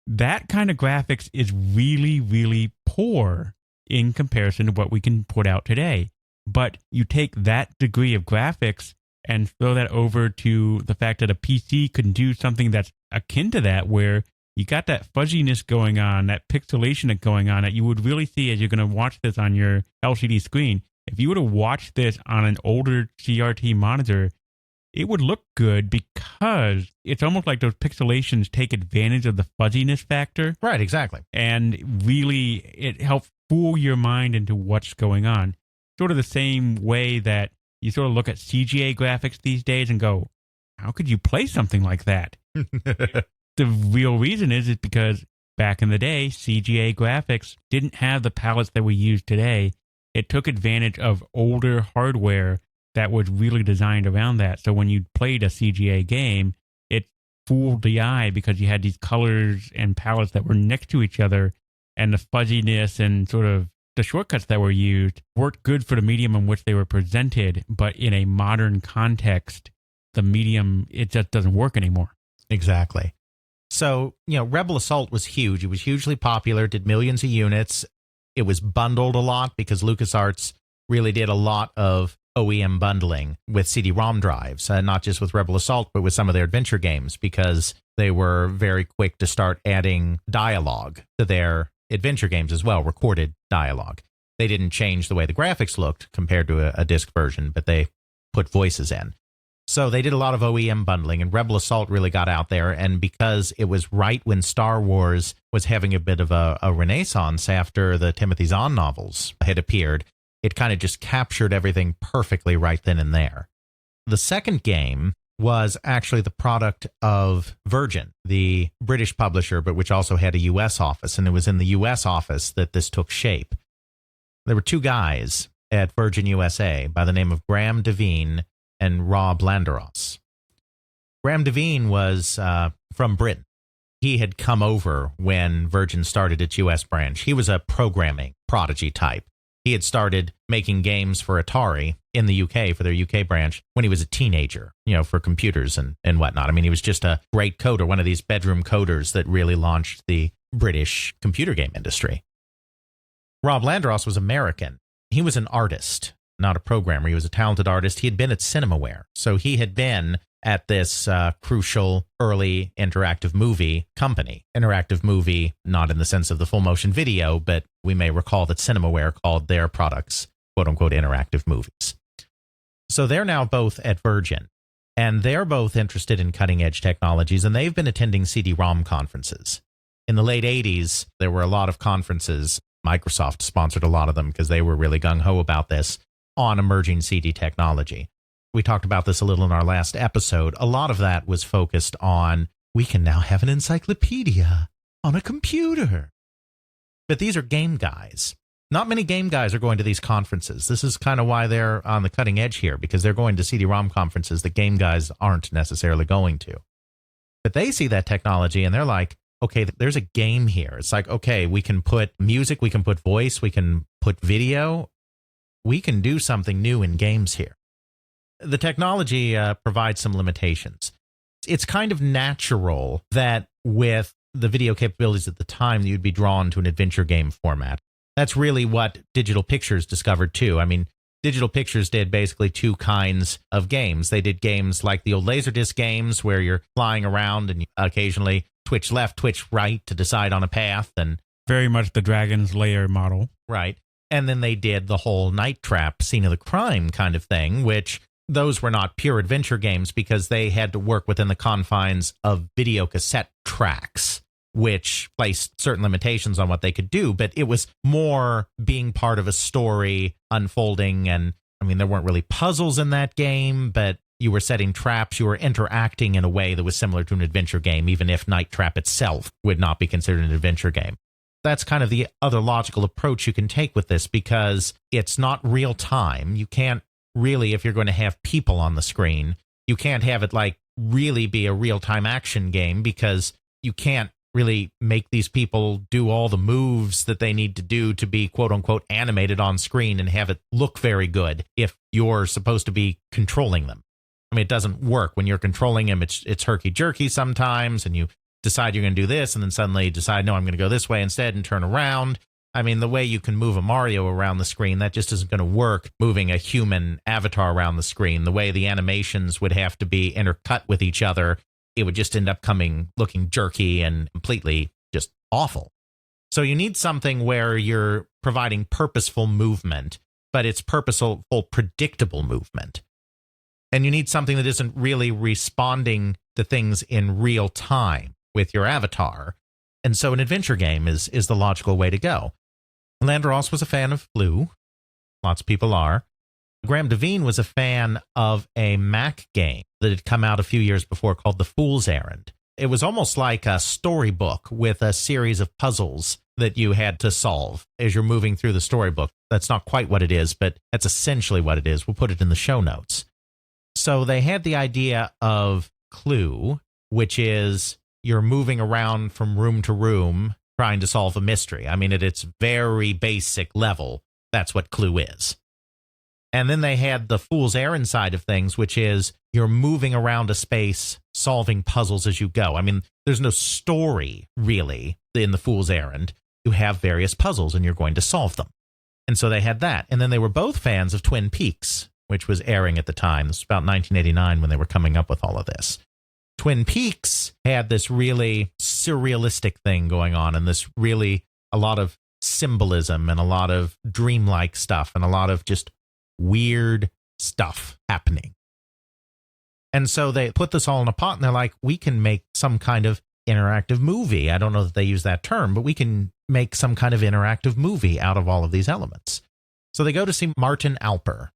That kind of graphics is really, really poor in comparison to what we can put out today. But you take that degree of graphics and throw that over to the fact that a PC can do something that's akin to that, where you got that fuzziness going on, that pixelation going on that you would really see as you're going to watch this on your LCD screen. If you were to watch this on an older CRT monitor, it would look good because it's almost like those pixelations take advantage of the fuzziness factor. Right, exactly. And really, it helps fool your mind into what's going on. Sort of the same way that you sort of look at CGA graphics these days and go, how could you play something like that? The real reason is because back in the day, CGA graphics didn't have the palettes that we use today. It took advantage of older hardware that was really designed around that. So when you played a CGA game, it fooled the eye because you had these colors and palettes that were next to each other, and the fuzziness and sort of the shortcuts that were used worked good for the medium in which they were presented, but in a modern context, the medium, it just doesn't work anymore. Exactly. So, Rebel Assault was huge. It was hugely popular, did millions of units. It was bundled a lot because LucasArts really did a lot of OEM bundling with CD-ROM drives, not just with Rebel Assault, but with some of their adventure games, because they were very quick to start adding dialogue to their adventure games as well, recorded dialogue. They didn't change the way the graphics looked compared to a disc version, but they put voices in. So they did a lot of OEM bundling, and Rebel Assault really got out there. And because it was right when Star Wars was having a bit of a renaissance after the Timothy Zahn novels had appeared, it kind of just captured everything perfectly right then and there. The second game was actually the product of Virgin, the British publisher, but which also had a U.S. office. And it was in the U.S. office that this took shape. There were two guys at Virgin USA by the name of Graham Devine and Rob Landeros. Graham Devine was from Britain. He had come over when Virgin started its U.S. branch. He was a programming prodigy type. He had started making games for Atari in the UK for their UK branch when he was a teenager, for computers and whatnot. I mean, he was just a great coder, one of these bedroom coders that really launched the British computer game industry. Rob Landros was American. He was an artist, not a programmer. He was a talented artist. He had been at Cinemaware. So he had been at this crucial early interactive movie company. Interactive movie, not in the sense of the full motion video, but we may recall that Cinemaware called their products, quote unquote, interactive movies. So they're now both at Virgin, and they're both interested in cutting edge technologies, and they've been attending CD-ROM conferences. In the late 80s, there were a lot of conferences. Microsoft sponsored a lot of them because they were really gung-ho about this on emerging CD technology. We talked about this a little in our last episode. A lot of that was focused on, we can now have an encyclopedia on a computer. But these are game guys. Not many game guys are going to these conferences. This is kind of why they're on the cutting edge here, because they're going to CD-ROM conferences that game guys aren't necessarily going to. But they see that technology and they're like, okay, there's a game here. It's like, okay, we can put music, we can put voice, we can put video. We can do something new in games here. The technology provides some limitations. It's kind of natural that with the video capabilities at the time, you'd be drawn to an adventure game format. That's really what Digital Pictures discovered too. I mean, Digital Pictures did basically two kinds of games. They did games like the old Laserdisc games where you're flying around and you occasionally twitch left, twitch right to decide on a path. And very much the Dragon's Lair model. Right. And then they did the whole Night Trap, Scene of the Crime kind of thing, which those were not pure adventure games because they had to work within the confines of video cassette tracks, which placed certain limitations on what they could do. But it was more being part of a story unfolding. And I mean, there weren't really puzzles in that game, but you were setting traps. You were interacting in a way that was similar to an adventure game, even if Night Trap itself would not be considered an adventure game. That's kind of the other logical approach you can take with this because it's not real time. You can't really, if you're going to have people on the screen, you can't have it like really be a real-time action game because you can't really make these people do all the moves that they need to do to be quote-unquote animated on screen and have it look very good if you're supposed to be controlling them. I mean, it doesn't work. When you're controlling them, it's herky-jerky sometimes, and you decide you're going to do this, and then suddenly decide, no, I'm going to go this way instead and turn around. I mean, the way you can move a Mario around the screen, that just isn't going to work moving a human avatar around the screen. The way the animations would have to be intercut with each other, it would just end up looking jerky and completely just awful. So you need something where you're providing purposeful movement, but it's purposeful, predictable movement. And you need something that isn't really responding to things in real time with your avatar. And so an adventure game is the logical way to go. Landros was a fan of Flu. Lots of people are. Graham Devine was a fan of a Mac game that had come out a few years before called The Fool's Errand. It was almost like a storybook with a series of puzzles that you had to solve as you're moving through the storybook. That's not quite what it is, but that's essentially what it is. We'll put it in the show notes. So they had the idea of Clue, which is you're moving around from room to room trying to solve a mystery. I mean, at its very basic level, that's what Clue is. And then they had the Fool's Errand side of things, which is you're moving around a space, solving puzzles as you go. I mean, there's no story, really, in the Fool's Errand. You have various puzzles, and you're going to solve them. And so they had that. And then they were both fans of Twin Peaks, which was airing at the time. This was about 1989 when they were coming up with all of this. Twin Peaks had this really surrealistic thing going on, and this really a lot of symbolism and a lot of dreamlike stuff and a lot of just weird stuff happening. And so they put this all in a pot and they're like, we can make some kind of interactive movie. I don't know that they use that term, but we can make some kind of interactive movie out of all of these elements. So they go to see Martin Alper.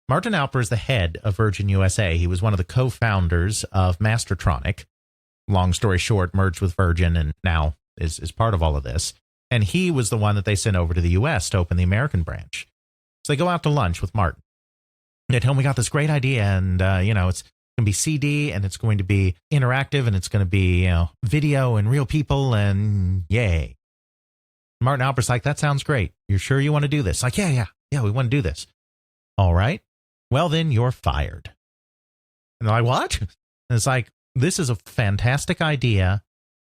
Martin Alper is the head of Virgin USA. He was one of the co-founders of Mastertronic. Long story short, merged with Virgin and now is part of all of this. And he was the one that they sent over to the US to open the American branch. So they go out to lunch with Martin. They tell him, we got this great idea, and, it's going to be CD, and it's going to be interactive, and it's going to be, video and real people, and yay. Martin Alper's like, that sounds great. You're sure you want to do this? Like, yeah, we want to do this. All right. Well, then you're fired. And they're like, what? And it's like, this is a fantastic idea,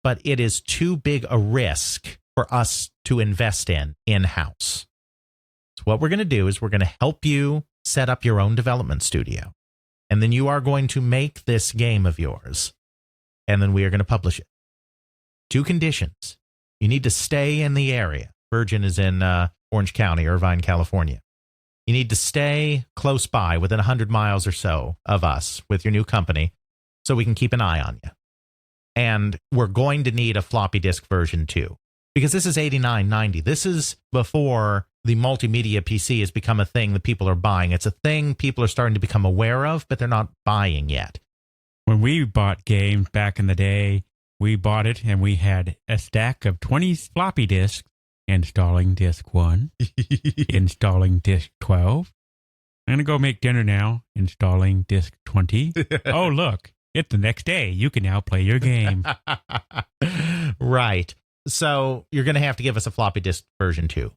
but it is too big a risk for us to invest in-house. So what we're going to do is we're going to help you set up your own development studio. And then you are going to make this game of yours. And then we are going to publish it. 2 conditions. You need to stay in the area. Virgin is in Orange County, Irvine, California. You need to stay close by, within 100 miles or so of us with your new company, so we can keep an eye on you. And we're going to need a floppy disk version too, because this is $89.90. This is before the multimedia PC has become a thing that people are buying. It's a thing people are starting to become aware of, but they're not buying yet. When we bought games back in the day, we bought it and we had a stack of 20 floppy disks. Installing disk 1, installing disk 12. I'm going to go make dinner now, installing disk 20. Oh, look, it's the next day. You can now play your game. Right. So you're going to have to give us a floppy disk version too.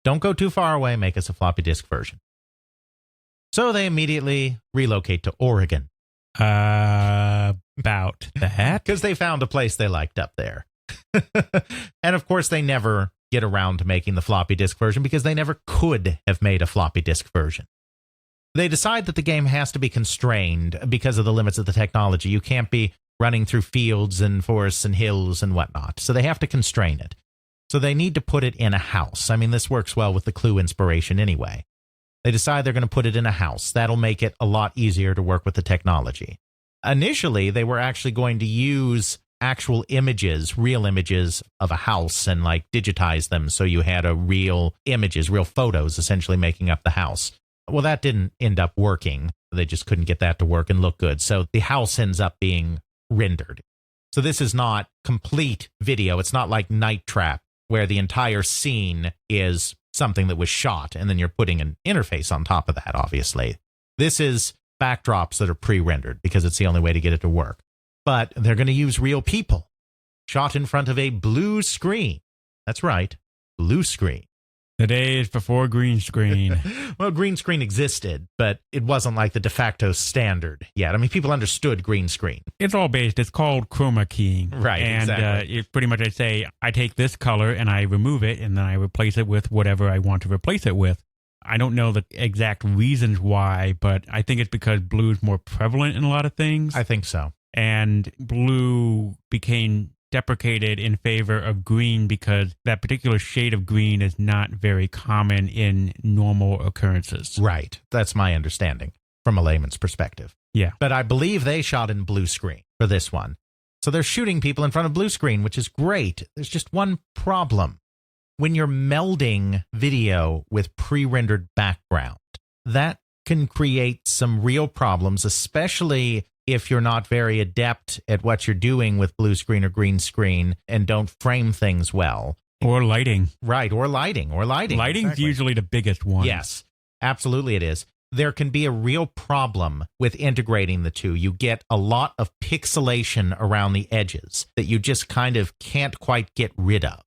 Don't go too far away. Make us a floppy disk version. So they immediately relocate to Oregon. About that. Because they found a place they liked up there. And of course, they never get around to making the floppy disk version because they never could have made a floppy disk version. They decide that the game has to be constrained because of the limits of the technology. You can't be running through fields and forests and hills and whatnot. So they have to constrain it. So they need to put it in a house. I mean, this works well with the Clue inspiration anyway. They decide they're going to put it in a house. That'll make it a lot easier to work with the technology. Initially, they were actually going to use actual images, real images of a house and like digitize them so you had a real images, real photos essentially making up the house. Well, that didn't end up working. They just couldn't get that to work and look good. So the house ends up being rendered. So this is not complete video. It's not like Night Trap where the entire scene is something that was shot and then you're putting an interface on top of that, obviously. This is backdrops that are pre-rendered because it's the only way to get it to work. But they're going to use real people shot in front of a blue screen. That's right, blue screen. The days before green screen. Well, green screen existed, but it wasn't like the de facto standard yet. I mean, people understood green screen. It's called chroma keying. Right, and, exactly. It pretty much, I say, I take this color and I remove it, and then I replace it with whatever I want to replace it with. I don't know the exact reasons why, but I think it's because blue is more prevalent in a lot of things. I think so. And blue became deprecated in favor of green because that particular shade of green is not very common in normal occurrences. Right. That's my understanding from a layman's perspective. Yeah. But I believe they shot in blue screen for this one. So they're shooting people in front of blue screen, which is great. There's just one problem. When you're melding video with pre-rendered background, that can create some real problems, especially if you're not very adept at what you're doing with blue screen or green screen and don't frame things well. Or lighting. Right, or lighting. Lighting's exactly. usually the biggest one. Yes, absolutely it is. There can be a real problem with integrating the two. You get a lot of pixelation around the edges that you just kind of can't quite get rid of.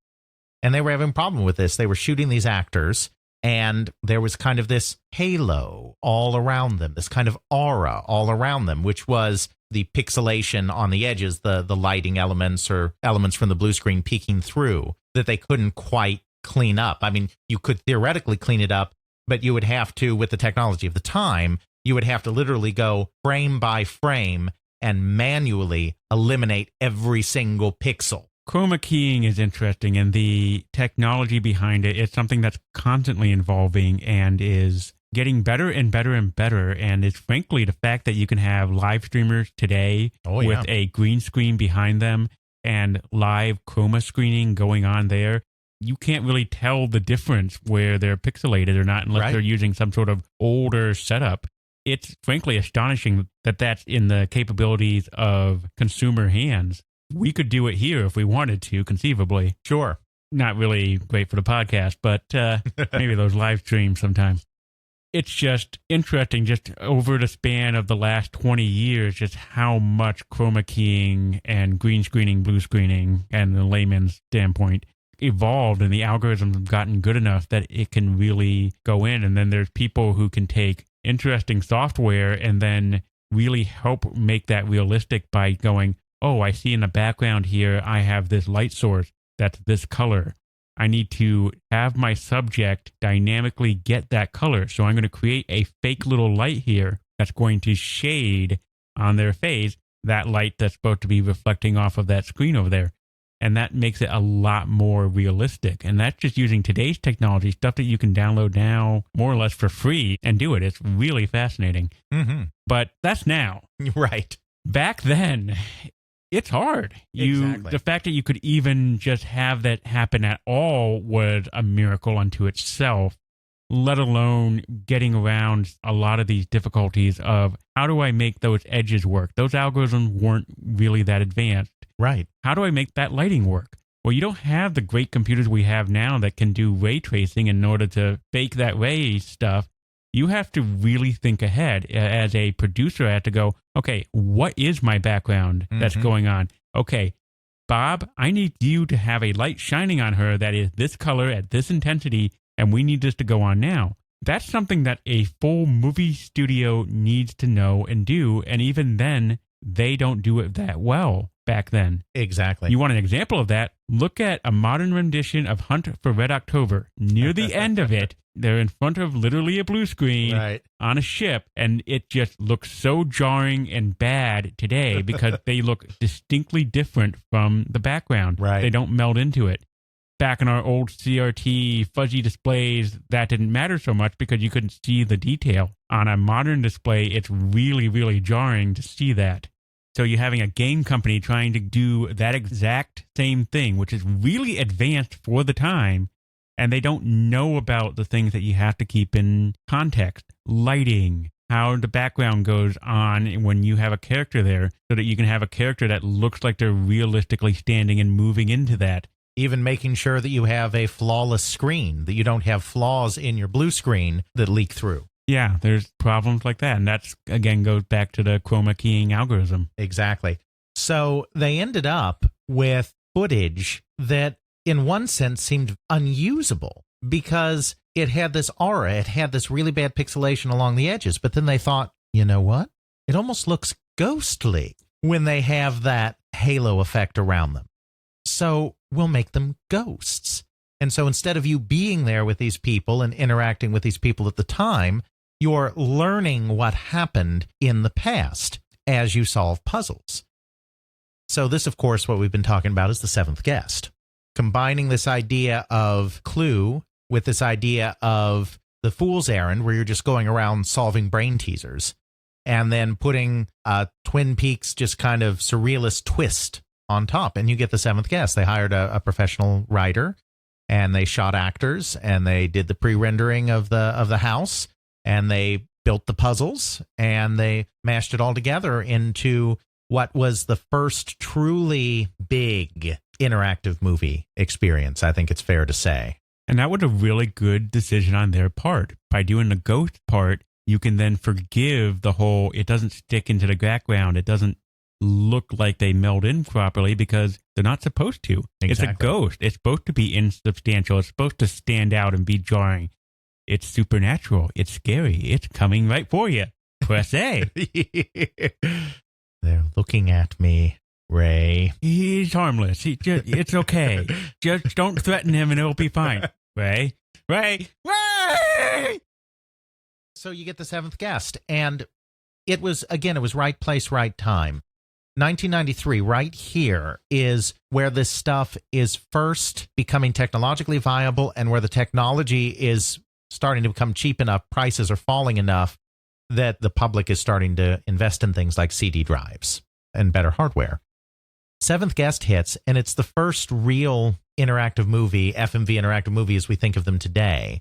And they were having a problem with this. They were shooting these actors, and there was kind of this halo all around them, this kind of aura all around them, which was the pixelation on the edges, the lighting elements or elements from the blue screen peeking through that they couldn't quite clean up. I mean, you could theoretically clean it up, but you would have to, with the technology of the time, you would have to literally go frame by frame and manually eliminate every single pixel. Chroma keying is interesting, and the technology behind it is something that's constantly evolving and is getting better and better and better. And it's frankly the fact that you can have live streamers today with a green screen behind them and live chroma screening going on there. You can't really tell the difference where they're pixelated or not unless they're using some sort of older setup. It's frankly astonishing that that's in the capabilities of consumer hands. We could do it here if we wanted to, conceivably. Sure. Not really great for the podcast, but maybe those live streams sometime. It's just interesting, just over the span of the last 20 years, just how much chroma keying and green screening, blue screening, and the layman's standpoint evolved, and the algorithms have gotten good enough that it can really go in. And then there's people who can take interesting software and then really help make that realistic by going, oh, I see in the background here, I have this light source that's this color. I need to have my subject dynamically get that color. So I'm going to create a fake little light here that's going to shade on their face that light that's supposed to be reflecting off of that screen over there. And that makes it a lot more realistic. And that's just using today's technology, stuff that you can download now more or less for free and do it. It's really fascinating. Mm-hmm. But that's now. Right. Back then, it's hard. Exactly. The fact that you could even just have that happen at all was a miracle unto itself, let alone getting around a lot of these difficulties of how do I make those edges work? Those algorithms weren't really that advanced. Right. How do I make that lighting work? Well, you don't have the great computers we have now that can do ray tracing in order to fake that ray stuff. You have to really think ahead. As a producer, I have to go, okay, what is my background that's going on? Okay, Bob, I need you to have a light shining on her that is this color at this intensity, and we need this to go on now. That's something that a full movie studio needs to know and do, and even then, they don't do it that well back then. Exactly. You want an example of that? Look at a modern rendition of Hunt for Red October. Near the end of it, they're in front of literally a blue screen on a ship, and it just looks so jarring and bad today because they look distinctly different from the background. Right. They don't meld into it. Back in our old CRT fuzzy displays, that didn't matter so much because you couldn't see the detail. On a modern display, it's really, really jarring to see that. So you're having a game company trying to do that exact same thing, which is really advanced for the time, and they don't know about the things that you have to keep in context. Lighting, how the background goes on when you have a character there, so that you can have a character that looks like they're realistically standing and moving into that. Even making sure that you have a flawless screen, that you don't have flaws in your blue screen that leak through. Yeah, there's problems like that. And that's, again, goes back to the chroma keying algorithm. Exactly. So they ended up with footage that, in one sense, seemed unusable because it had this aura. It had this really bad pixelation along the edges. But then they thought, you know what? It almost looks ghostly when they have that halo effect around them. So we'll make them ghosts. And so instead of you being there with these people and interacting with these people at the time, you're learning what happened in the past as you solve puzzles. So this, of course, what we've been talking about is the seventh guest. Combining this idea of Clue with this idea of the Fool's Errand, where you're just going around solving brain teasers, and then putting a Twin Peaks just kind of surrealist twist on top, and you get the seventh guest. They hired a professional writer, and they shot actors, and they did the pre-rendering of the house, and they built the puzzles, and they mashed it all together into what was the first truly big interactive movie experience, I think it's fair to say. And that was a really good decision on their part. By doing the ghost part, you can then forgive the whole, it doesn't stick into the background, it doesn't look like they meld in properly because they're not supposed to. Exactly. It's a ghost. It's supposed to be insubstantial. It's supposed to stand out and be jarring. It's supernatural. It's scary. It's coming right for you. Press A. They're looking at me, Ray. He's harmless. It's okay. Just don't threaten him and it'll be fine. Ray. Ray. Ray! So you get the seventh guest, and it was right place, right time. 1993, right here, is where this stuff is first becoming technologically viable and where the technology is starting to become cheap enough, prices are falling enough that the public is starting to invest in things like CD drives and better hardware. Seventh Guest hits, and it's the first real interactive movie, FMV interactive movie as we think of them today.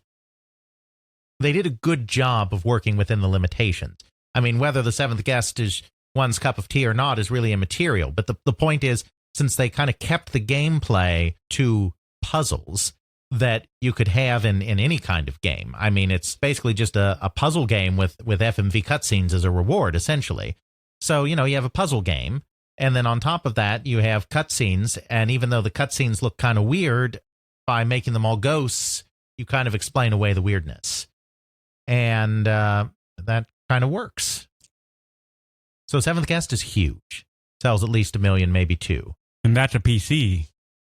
They did a good job of working within the limitations. I mean, whether the seventh guest is one's cup of tea or not is really immaterial. But the point is, since they kind of kept the gameplay to puzzles that you could have in any kind of game. I mean, it's basically just a puzzle game with FMV cutscenes as a reward, essentially. So, you have a puzzle game, and then on top of that, you have cutscenes. And even though the cutscenes look kind of weird, by making them all ghosts, you kind of explain away the weirdness. And that kind of works. So Seventh Guest is huge. Sells at least 1 million, maybe 2. And that's a PC.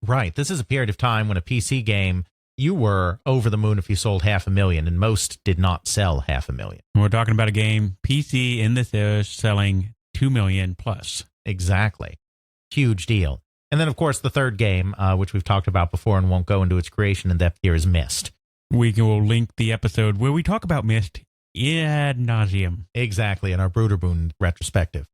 Right. This is a period of time when a PC game, you were over the moon if you sold 500,000, and most did not sell 500,000. We're talking about a game, PC in this era, selling 2 million plus. Exactly. Huge deal. And then, of course, the third game, which we've talked about before and won't go into its creation in depth here, is Myst. We will link the episode where we talk about Myst ad nauseum. Exactly, in our Bruderboon retrospective.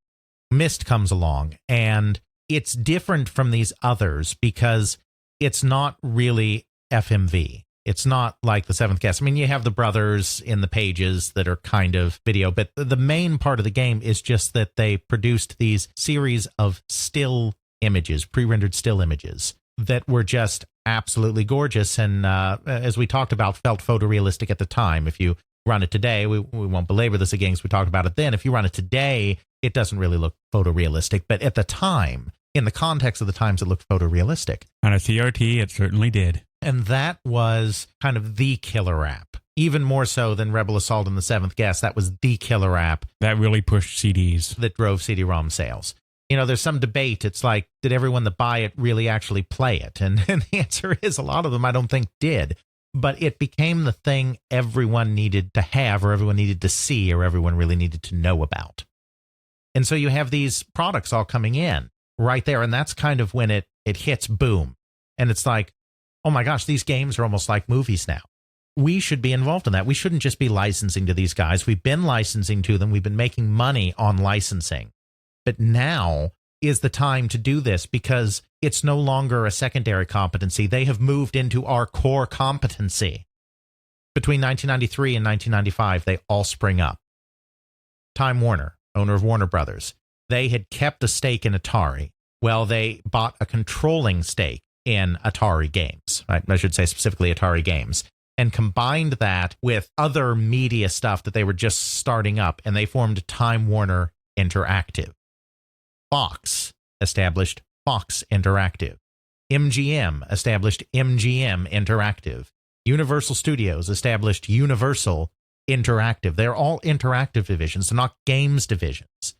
Myst comes along, and it's different from these others because it's not really FMV. It's not like the Seventh Guest. I mean, you have the brothers in the pages that are kind of video, but the main part of the game is just that they produced these series of still images, pre-rendered still images that were just absolutely gorgeous and, as we talked about, felt photorealistic at the time. If you run it today, we won't belabor this again because we talked about it then. If you run it today, it doesn't really look photorealistic, but at the time, in the context of the times, it looked photorealistic. On a CRT, it certainly did. And that was kind of the killer app. Even more so than Rebel Assault and the Seventh Guest, that was the killer app. That really pushed CDs. That drove CD-ROM sales. You know, there's some debate. It's like, did everyone that buy it really actually play it? And the answer is a lot of them I don't think did. But it became the thing everyone needed to have, or everyone needed to see, or everyone really needed to know about. And so you have these products all coming in right there. And that's kind of when it hits boom. And it's like, oh my gosh, these games are almost like movies now. We should be involved in that. We shouldn't just be licensing to these guys. We've been licensing to them. We've been making money on licensing. But now is the time to do this because it's no longer a secondary competency. They have moved into our core competency. Between 1993 and 1995, they all spring up. Time Warner, owner of Warner Brothers, they had kept a stake in Atari. Well, they bought a controlling stake in Atari games. I should say specifically Atari games, and combined that with other media stuff that they were just starting up, and they formed Time Warner Interactive. Fox established Fox Interactive. MGM established MGM Interactive. Universal Studios established Universal Interactive. They're all interactive divisions. They're not games divisions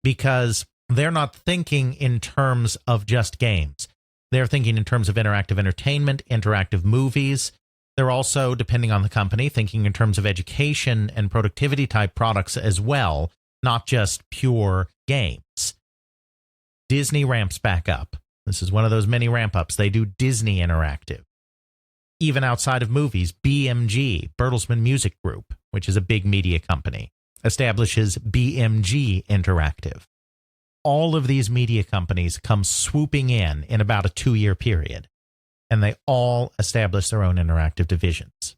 because they're not thinking in terms of just games. They're thinking in terms of interactive entertainment, interactive movies. They're also, depending on the company, thinking in terms of education and productivity type products as well, not just pure games. Disney ramps back up. This is one of those many ramp ups. They do Disney Interactive. Even outside of movies, BMG, Bertelsmann Music Group, which is a big media company, establishes BMG Interactive. All of these media companies come swooping in about a 2-year period, and they all establish their own interactive divisions.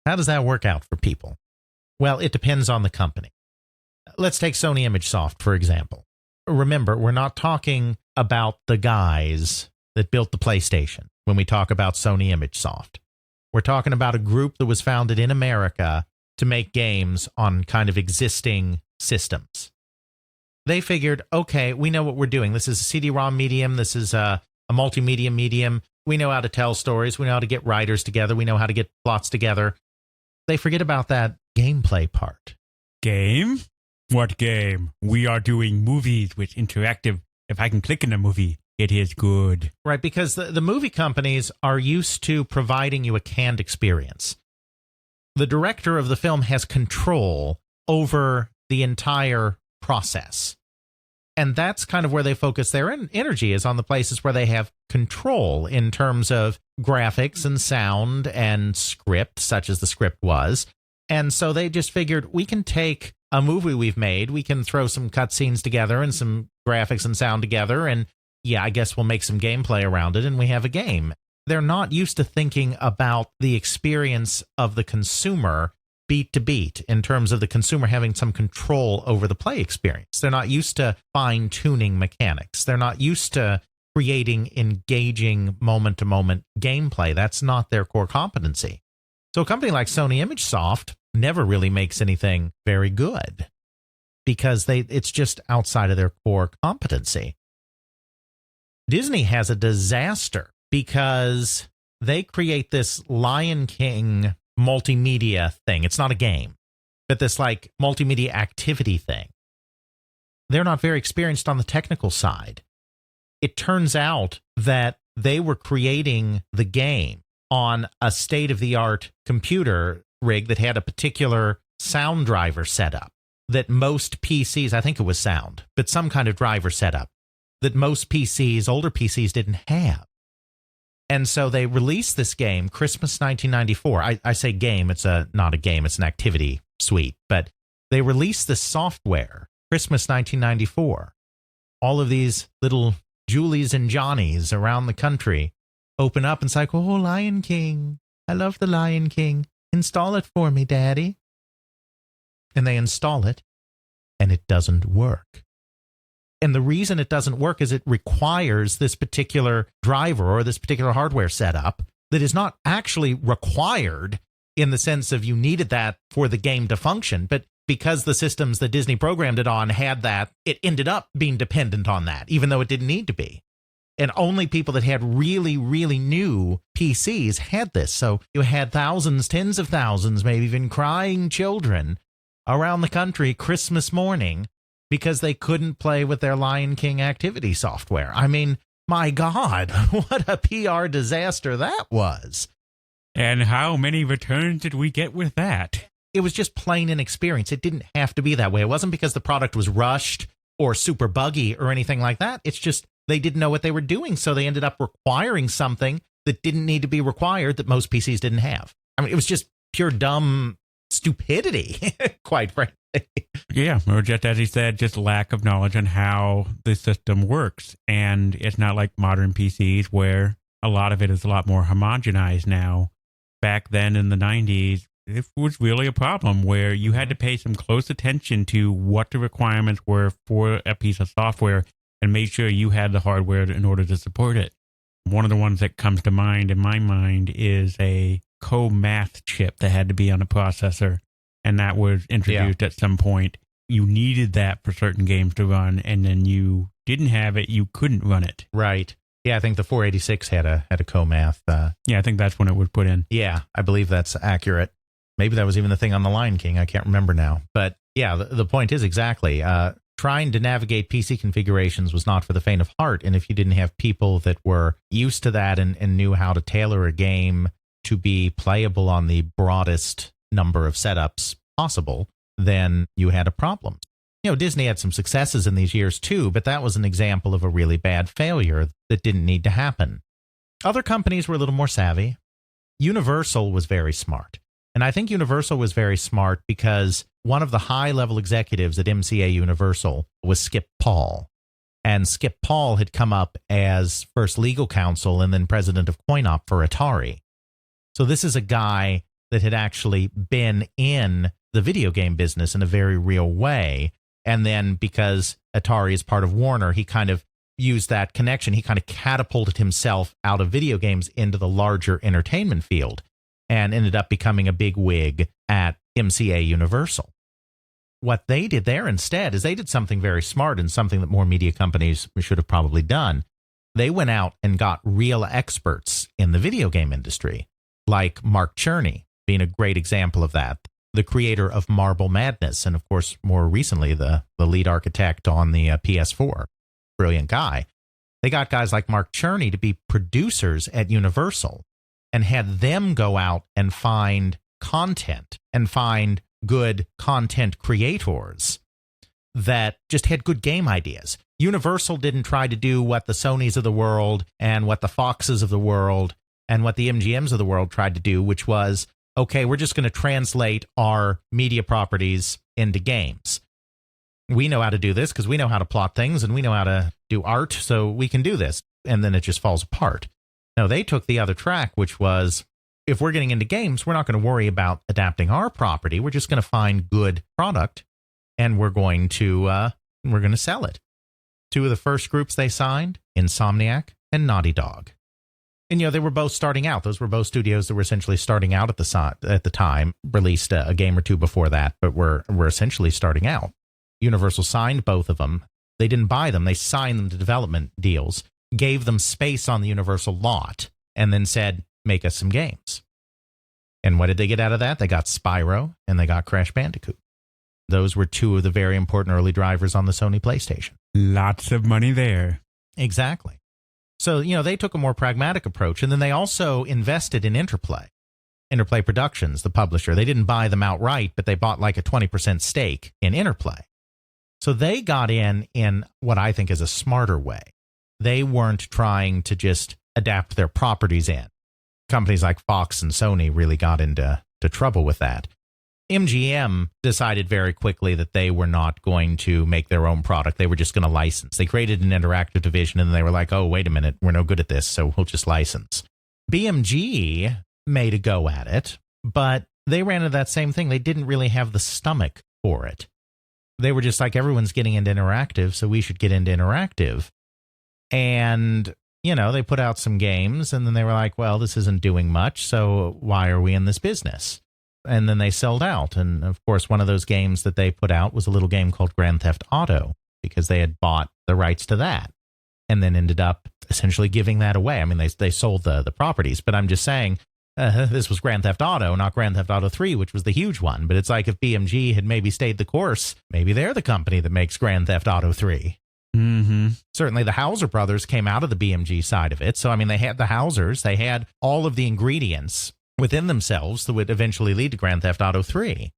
How does that work out for people? Well, it depends on the company. Let's take Sony ImageSoft, for example. Remember, we're not talking about the guys that built the PlayStation when we talk about Sony ImageSoft. We're talking about a group that was founded in America to make games on kind of existing systems. They figured, okay, we know what we're doing. This is a CD-ROM medium. This is a multimedia medium. We know how to tell stories. We know how to get writers together. We know how to get plots together. They forget about that gameplay part. Game? What game? We are doing movies with interactive. If I can click in a movie, it is good. Right, because the movie companies are used to providing you a canned experience. The director of the film has control over the entire process. And that's kind of where they focus their energy, is on the places where they have control in terms of graphics and sound and script, such as the script was. And so they just figured, we can take a movie we've made, we can throw some cutscenes together and some graphics and sound together, and yeah, I guess we'll make some gameplay around it, and we have a game. They're not used to thinking about the experience of the consumer beat to beat in terms of the consumer having some control over the play experience. They're not used to fine-tuning mechanics. They're not used to creating engaging moment-to-moment gameplay. That's not their core competency. So a company like Sony ImageSoft never really makes anything very good because it's just outside of their core competency. Disney has a disaster because they create this Lion King multimedia thing. It's not a game, but this like multimedia activity thing. They're not very experienced on the technical side. It turns out that they were creating the game on a state-of-the-art computer rig that had a particular sound driver set up that most PCs, I think it was sound, but some kind of driver setup that most PCs, older PCs, didn't have. And so they released this game, Christmas 1994. I say game, it's not a game, it's an activity suite. But they released this software, Christmas 1994. All of these little Julies and Johnnies around the country open up and it's like, oh, Lion King. I love the Lion King. Install it for me, Daddy. And they install it, and it doesn't work. And the reason it doesn't work is it requires this particular driver or this particular hardware setup that is not actually required in the sense of you needed that for the game to function. But because the systems that Disney programmed it on had that, it ended up being dependent on that, even though it didn't need to be. And only people that had really, really new PCs had this. So you had thousands, tens of thousands, maybe even crying children around the country Christmas morning because they couldn't play with their Lion King activity software. I mean, my God, what a PR disaster that was. And how many returns did we get with that? It was just plain inexperience. It didn't have to be that way. It wasn't because the product was rushed or super buggy or anything like that. It's just they didn't know what they were doing, so they ended up requiring something that didn't need to be required that most PCs didn't have. I mean, it was just pure dumb stupidity, quite frankly. Yeah, or just as he said, just lack of knowledge on how the system works. And it's not like modern PCs where a lot of it is a lot more homogenized now. Back then in the 90s, it was really a problem where you had to pay some close attention to what the requirements were for a piece of software and make sure you had the hardware in order to support it. One of the ones that comes to mind in my mind is a co-math chip that had to be on a processor, and that was introduced at some point. You needed that for certain games to run, and then you didn't have it, you couldn't run it. Right. Yeah, I think the 486 had a co-math. Yeah, I think that's when it was put in. Yeah, I believe that's accurate. Maybe that was even the thing on the Lion King. I can't remember now. But yeah, the point is exactly, trying to navigate PC configurations was not for the faint of heart. And if you didn't have people that were used to that and knew how to tailor a game to be playable on the broadest number of setups possible, then you had a problem. You know, Disney had some successes in these years too, but that was an example of a really bad failure that didn't need to happen. Other companies were a little more savvy. Universal was very smart. And I think Universal was very smart because one of the high-level executives at MCA Universal was Skip Paul. And Skip Paul had come up as first legal counsel and then president of CoinOp for Atari. So this is a guy that had actually been in the video game business in a very real way. And then because Atari is part of Warner, he kind of used that connection. He kind of catapulted himself out of video games into the larger entertainment field and ended up becoming a big wig at MCA Universal. What they did there instead is they did something very smart and something that more media companies should have probably done. They went out and got real experts in the video game industry, like Mark Cherney being a great example of that, the creator of Marble Madness, and of course, more recently, the lead architect on the PS4. Brilliant guy. They got guys like Mark Cherney to be producers at Universal and had them go out and find content and find good content creators that just had good game ideas. Universal didn't try to do what the Sonys of the world and what the Foxes of the world and what the MGMs of the world tried to do, which was, okay, we're just going to translate our media properties into games. We know how to do this because we know how to plot things and we know how to do art, so we can do this. And then it just falls apart. No, they took the other track, which was, if we're getting into games, we're not going to worry about adapting our property. We're just going to find good product and we're going to sell it. Two of the first groups they signed, Insomniac and Naughty Dog. And, you know, they were both starting out. Those were both studios that were essentially starting out at the time, released a game or two before that, but were essentially starting out. Universal signed both of them. They didn't buy them. They signed them to development deals, gave them space on the Universal lot, and then said, make us some games. And what did they get out of that? They got Spyro and they got Crash Bandicoot. Those were two of the very important early drivers on the Sony PlayStation. Lots of money there. Exactly. So, they took a more pragmatic approach. And then they also invested in Interplay. Interplay Productions, the publisher. They didn't buy them outright, but they bought like a 20% stake in Interplay. So they got in what I think is a smarter way. They weren't trying to just adapt their properties in. Companies like Fox and Sony really got into trouble with that. MGM decided very quickly that they were not going to make their own product. They were just going to license. They created an interactive division, and they were like, oh, wait a minute, we're no good at this, so we'll just license. BMG made a go at it, but they ran into that same thing. They didn't really have the stomach for it. They were just like, everyone's getting into interactive, so we should get into interactive. And, they put out some games, and then they were like, well, this isn't doing much, so why are we in this business? And then they sold out. And, of course, one of those games that they put out was a little game called Grand Theft Auto, because they had bought the rights to that and then ended up essentially giving that away. I mean, they sold the properties, but I'm just saying, this was Grand Theft Auto, not Grand Theft Auto 3, which was the huge one. But it's like if BMG had maybe stayed the course, maybe they're the company that makes Grand Theft Auto 3. Mm-hmm. Certainly the Hauser brothers came out of the BMG side of it. So, I mean, they had the Hausers. They had all of the ingredients within themselves that would eventually lead to Grand Theft Auto 3.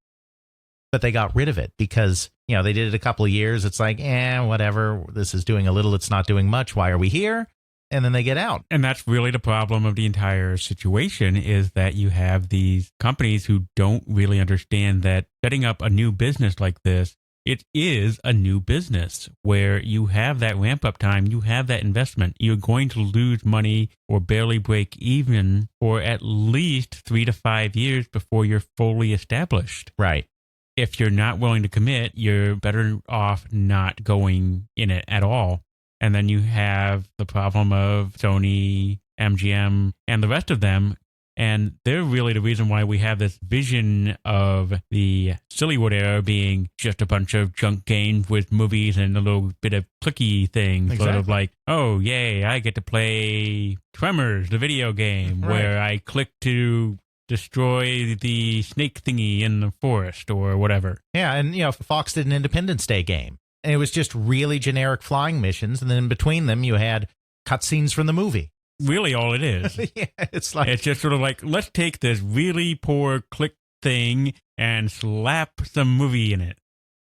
But they got rid of it because, they did it a couple of years. It's like, whatever. This is doing a little. It's not doing much. Why are we here? And then they get out. And that's really the problem of the entire situation, is that you have these companies who don't really understand that setting up a new business like this, it is a new business where you have that ramp up time, you have that investment. You're going to lose money or barely break even for at least 3 to 5 years before you're fully established. Right. If you're not willing to commit, you're better off not going in it at all. And then you have the problem of Sony, MGM, and the rest of them. And they're really the reason why we have this vision of the Silliwood Era being just a bunch of junk games with movies and a little bit of clicky things. Exactly. Sort of like, oh, yay, I get to play Tremors, the video game, Right. where I click to destroy the snake thingy in the forest or whatever. Yeah, and, Fox did an Independence Day game. And it was just really generic flying missions. And then in between them, you had cutscenes from the movie. Really all it is. Yeah, it's like... It's just sort of like, let's take this really poor click thing and slap some movie in it.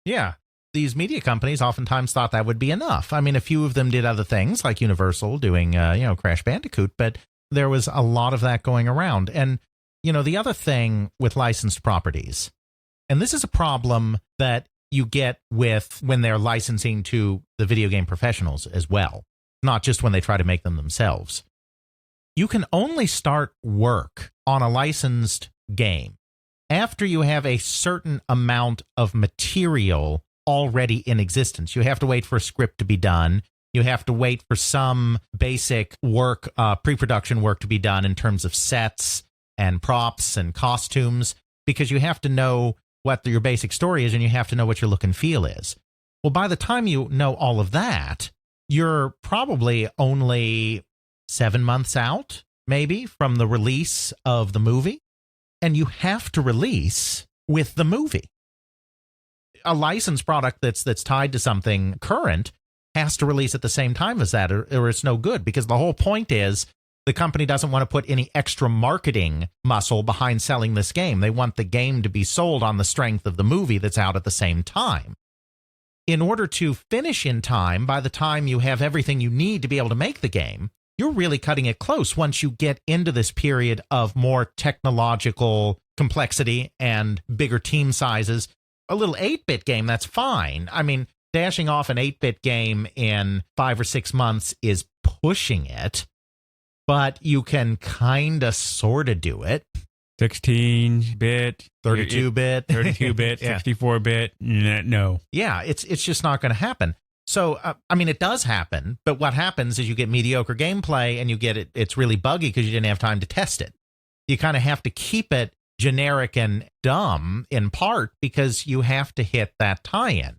Yeah. These media companies oftentimes thought that would be enough. I mean, a few of them did other things, like Universal doing, Crash Bandicoot, but there was a lot of that going around. And, the other thing with licensed properties, and this is a problem that you get with when they're licensing to the video game professionals as well, not just when they try to make them themselves. You can only start work on a licensed game after you have a certain amount of material already in existence. You have to wait for a script to be done. You have to wait for some basic work, pre-production work to be done in terms of sets and props and costumes, because you have to know what your basic story is and you have to know what your look and feel is. Well, by the time you know all of that, you're probably only 7 months out, maybe, from the release of the movie. And you have to release with the movie. A licensed product that's tied to something current has to release at the same time as that, or it's no good, because the whole point is the company doesn't want to put any extra marketing muscle behind selling this game. They want the game to be sold on the strength of the movie that's out at the same time. In order to finish in time, by the time you have everything you need to be able to make the game, you're really cutting it close once you get into this period of more technological complexity and bigger team sizes. A little 8-bit game, that's fine. I mean, dashing off an 8-bit game in 5 or 6 months is pushing it, but you can kind of sort of do it. 16-bit, 32-bit, 32-bit, Yeah. 64-bit, no. Yeah, it's just not going to happen. So, I mean, it does happen, but what happens is you get mediocre gameplay and you get it's really buggy because you didn't have time to test it. You kind of have to keep it generic and dumb in part because you have to hit that tie-in.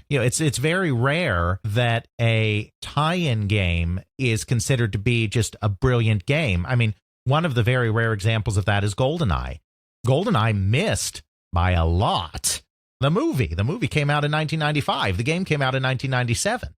It's very rare that a tie-in game is considered to be just a brilliant game. I mean, one of the very rare examples of that is GoldenEye. GoldenEye missed by a lot. The movie came out in 1995. The game came out in 1997.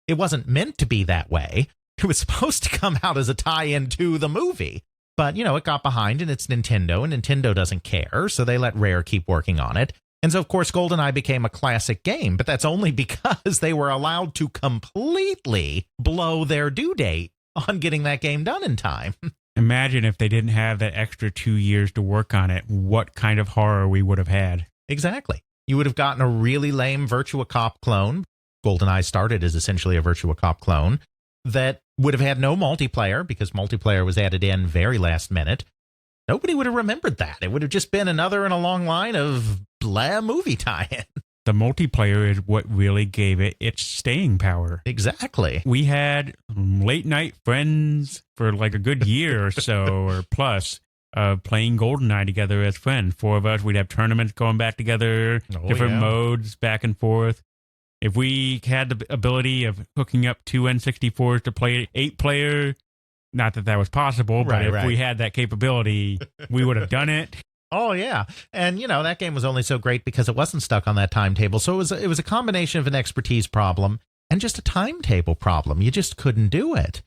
It wasn't meant to be that way. It was supposed to come out as a tie-in to the movie. But, it got behind, and it's Nintendo, and Nintendo doesn't care, so they let Rare keep working on it. And so, of course, GoldenEye became a classic game, but that's only because they were allowed to completely blow their due date on getting that game done in time. Imagine if they didn't have that extra 2 years to work on it, what kind of horror we would have had. Exactly. You would have gotten a really lame Virtua Cop clone. GoldenEye started as essentially a Virtua Cop clone that would have had no multiplayer because multiplayer was added in very last minute. Nobody would have remembered that. It would have just been another in a long line of blah movie tie-in. The multiplayer is what really gave it its staying power. Exactly. We had late night friends for like a good year or so or plus playing GoldenEye together as friends. 4 of us, we'd have tournaments going back together, different modes back and forth. If we had the ability of hooking up 2 N64s to play 8-player, not that was possible, but if we had that capability, we would have done it. Oh, yeah. And, that game was only so great because it wasn't stuck on that timetable. So it was a combination of an expertise problem and just a timetable problem. You just couldn't do it.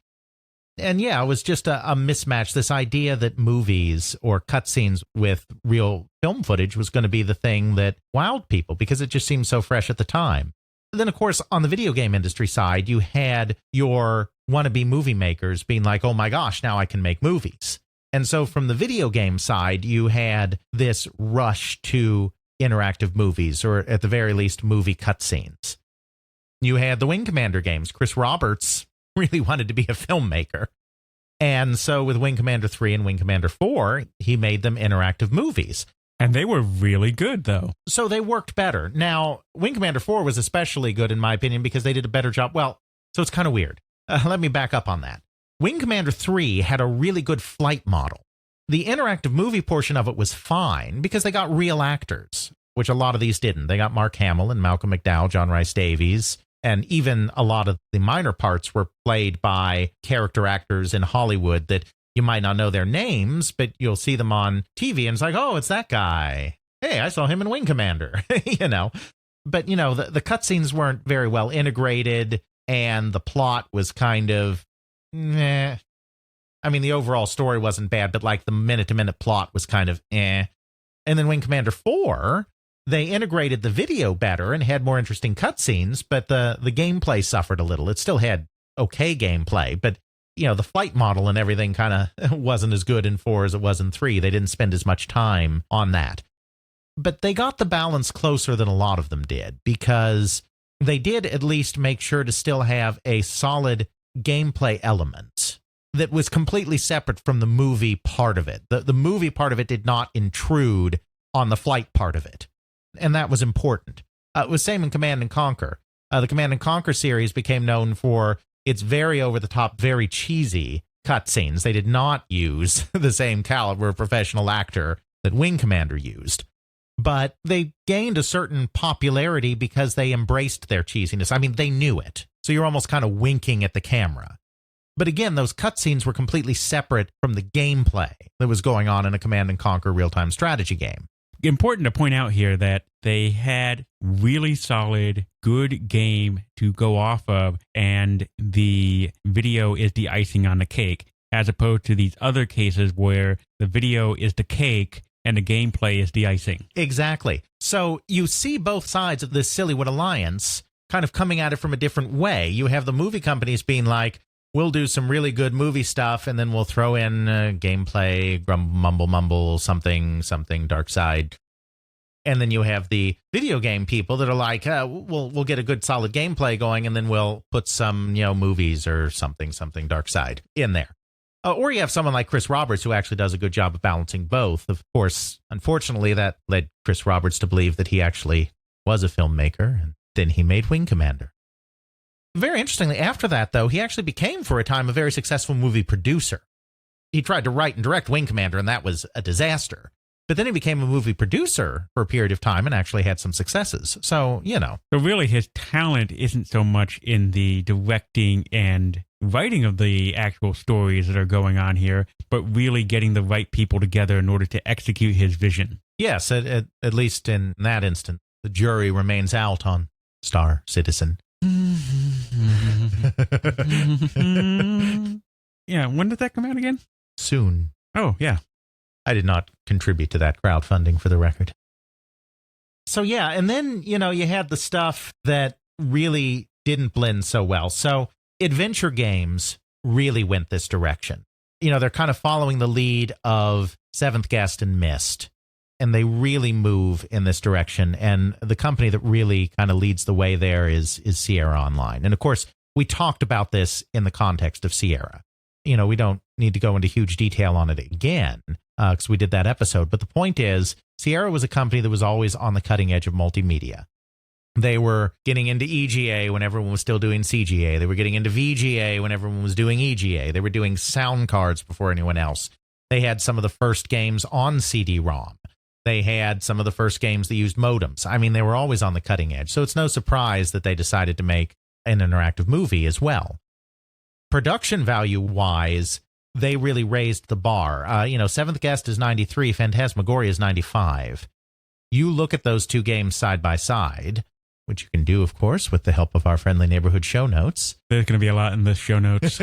And, yeah, it was just a mismatch. This idea that movies or cutscenes with real film footage was going to be the thing that wowed people because it just seemed so fresh at the time. And then, of course, on the video game industry side, you had your wannabe movie makers being like, oh, my gosh, now I can make movies. And so from the video game side, you had this rush to interactive movies, or at the very least, movie cutscenes. You had the Wing Commander games. Chris Roberts really wanted to be a filmmaker. And so with Wing Commander 3 and Wing Commander 4, he made them interactive movies. And they were really good, though. So they worked better. Now, Wing Commander 4 was especially good, in my opinion, because they did a better job. Well, so it's kind of weird. Let me back up on that. Wing Commander 3 had a really good flight model. The interactive movie portion of it was fine because they got real actors, which a lot of these didn't. They got Mark Hamill and Malcolm McDowell, John Rhys Davies, and even a lot of the minor parts were played by character actors in Hollywood that you might not know their names, but you'll see them on TV and it's like, oh, it's that guy. Hey, I saw him in Wing Commander, But, the cutscenes weren't very well integrated and the plot was kind of eh. I mean, the overall story wasn't bad, but like the minute-to-minute plot was kind of eh. And then Wing Commander 4, they integrated the video better and had more interesting cutscenes, but the gameplay suffered a little. It still had okay gameplay, but, the flight model and everything kind of wasn't as good in 4 as it was in 3. They didn't spend as much time on that. But they got the balance closer than a lot of them did, because they did at least make sure to still have a solid gameplay element that was completely separate from the movie part of it. The movie part of it did not intrude on the flight part of it. And that was important. It was same in Command & Conquer. The Command & Conquer series became known for its very over-the-top, very cheesy cutscenes. They did not use the same caliber of professional actor that Wing Commander used. But they gained a certain popularity because they embraced their cheesiness. I mean, they knew it. So you're almost kind of winking at the camera. But again, those cutscenes were completely separate from the gameplay that was going on in a Command & Conquer real-time strategy game. Important to point out here that they had really solid, good game to go off of, and the video is the icing on the cake, as opposed to these other cases where the video is the cake and the gameplay is the icing. Exactly. So you see both sides of this Silliwood Alliance kind of coming at it from a different way. You have the movie companies being like, we'll do some really good movie stuff, and then we'll throw in gameplay, mumble, something, dark side. And then you have the video game people that are like, we'll get a good solid gameplay going, and then we'll put some, movies or something, dark side in there. Or you have someone like Chris Roberts who actually does a good job of balancing both. Of course, unfortunately, that led Chris Roberts to believe that he actually was a filmmaker, and then he made Wing Commander. Very interestingly, after that, though, he actually became, for a time, a very successful movie producer. He tried to write and direct Wing Commander, and that was a disaster. But then he became a movie producer for a period of time and actually had some successes. So, So really, his talent isn't so much in the directing and writing of the actual stories that are going on here, but really getting the right people together in order to execute his vision. Yes, at least in that instance, the jury remains out on Star Citizen. Yeah, when did that come out again? Soon. Oh, yeah. I did not contribute to that crowdfunding, for the record. So, yeah, and then, you had the stuff that really didn't blend so well. So, adventure games really went this direction. They're kind of following the lead of Seventh Guest and Myst, and they really move in this direction. And the company that really kind of leads the way there is Sierra Online. And, of course, we talked about this in the context of Sierra. We don't need to go into huge detail on it again, because we did that episode. But the point is, Sierra was a company that was always on the cutting edge of multimedia. They were getting into EGA when everyone was still doing CGA. They were getting into VGA when everyone was doing EGA. They were doing sound cards before anyone else. They had some of the first games on CD-ROM. They had some of the first games that used modems. I mean, they were always on the cutting edge. So it's no surprise that they decided to make an interactive movie as well. Production value-wise, they really raised the bar. Seventh Guest is 93, Phantasmagoria is 95. You look at those two games side by side, which you can do, of course, with the help of our friendly neighborhood show notes. There's going to be a lot in the show notes.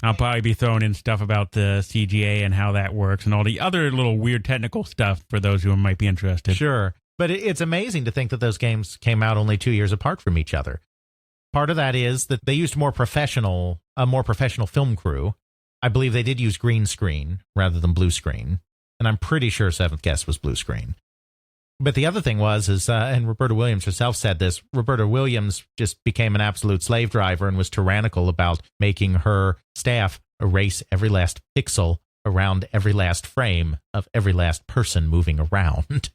I'll probably be throwing in stuff about the CGA and how that works and all the other little weird technical stuff for those who might be interested. Sure. But it's amazing to think that those games came out only 2 years apart from each other. Part of that is that they used a more professional film crew. I believe they did use green screen rather than blue screen. And I'm pretty sure Seventh Guest was blue screen. But the other thing was, and Roberta Williams herself said this, Roberta Williams just became an absolute slave driver and was tyrannical about making her staff erase every last pixel around every last frame of every last person moving around.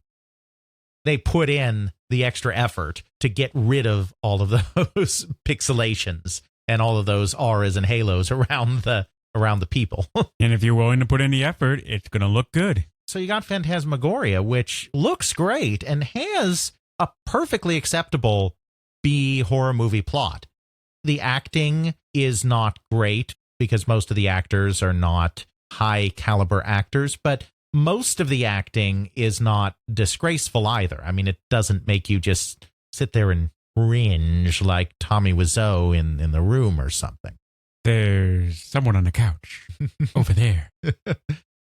They put in the extra effort to get rid of all of those pixelations and all of those auras and halos around the people. And if you're willing to put in the effort, it's going to look good. So you got Phantasmagoria, which looks great and has a perfectly acceptable B horror movie plot. The acting is not great because most of the actors are not high caliber actors, but most of the acting is not disgraceful either. I mean, it doesn't make you just sit there and cringe like Tommy Wiseau in The Room or something. There's someone on the couch over there.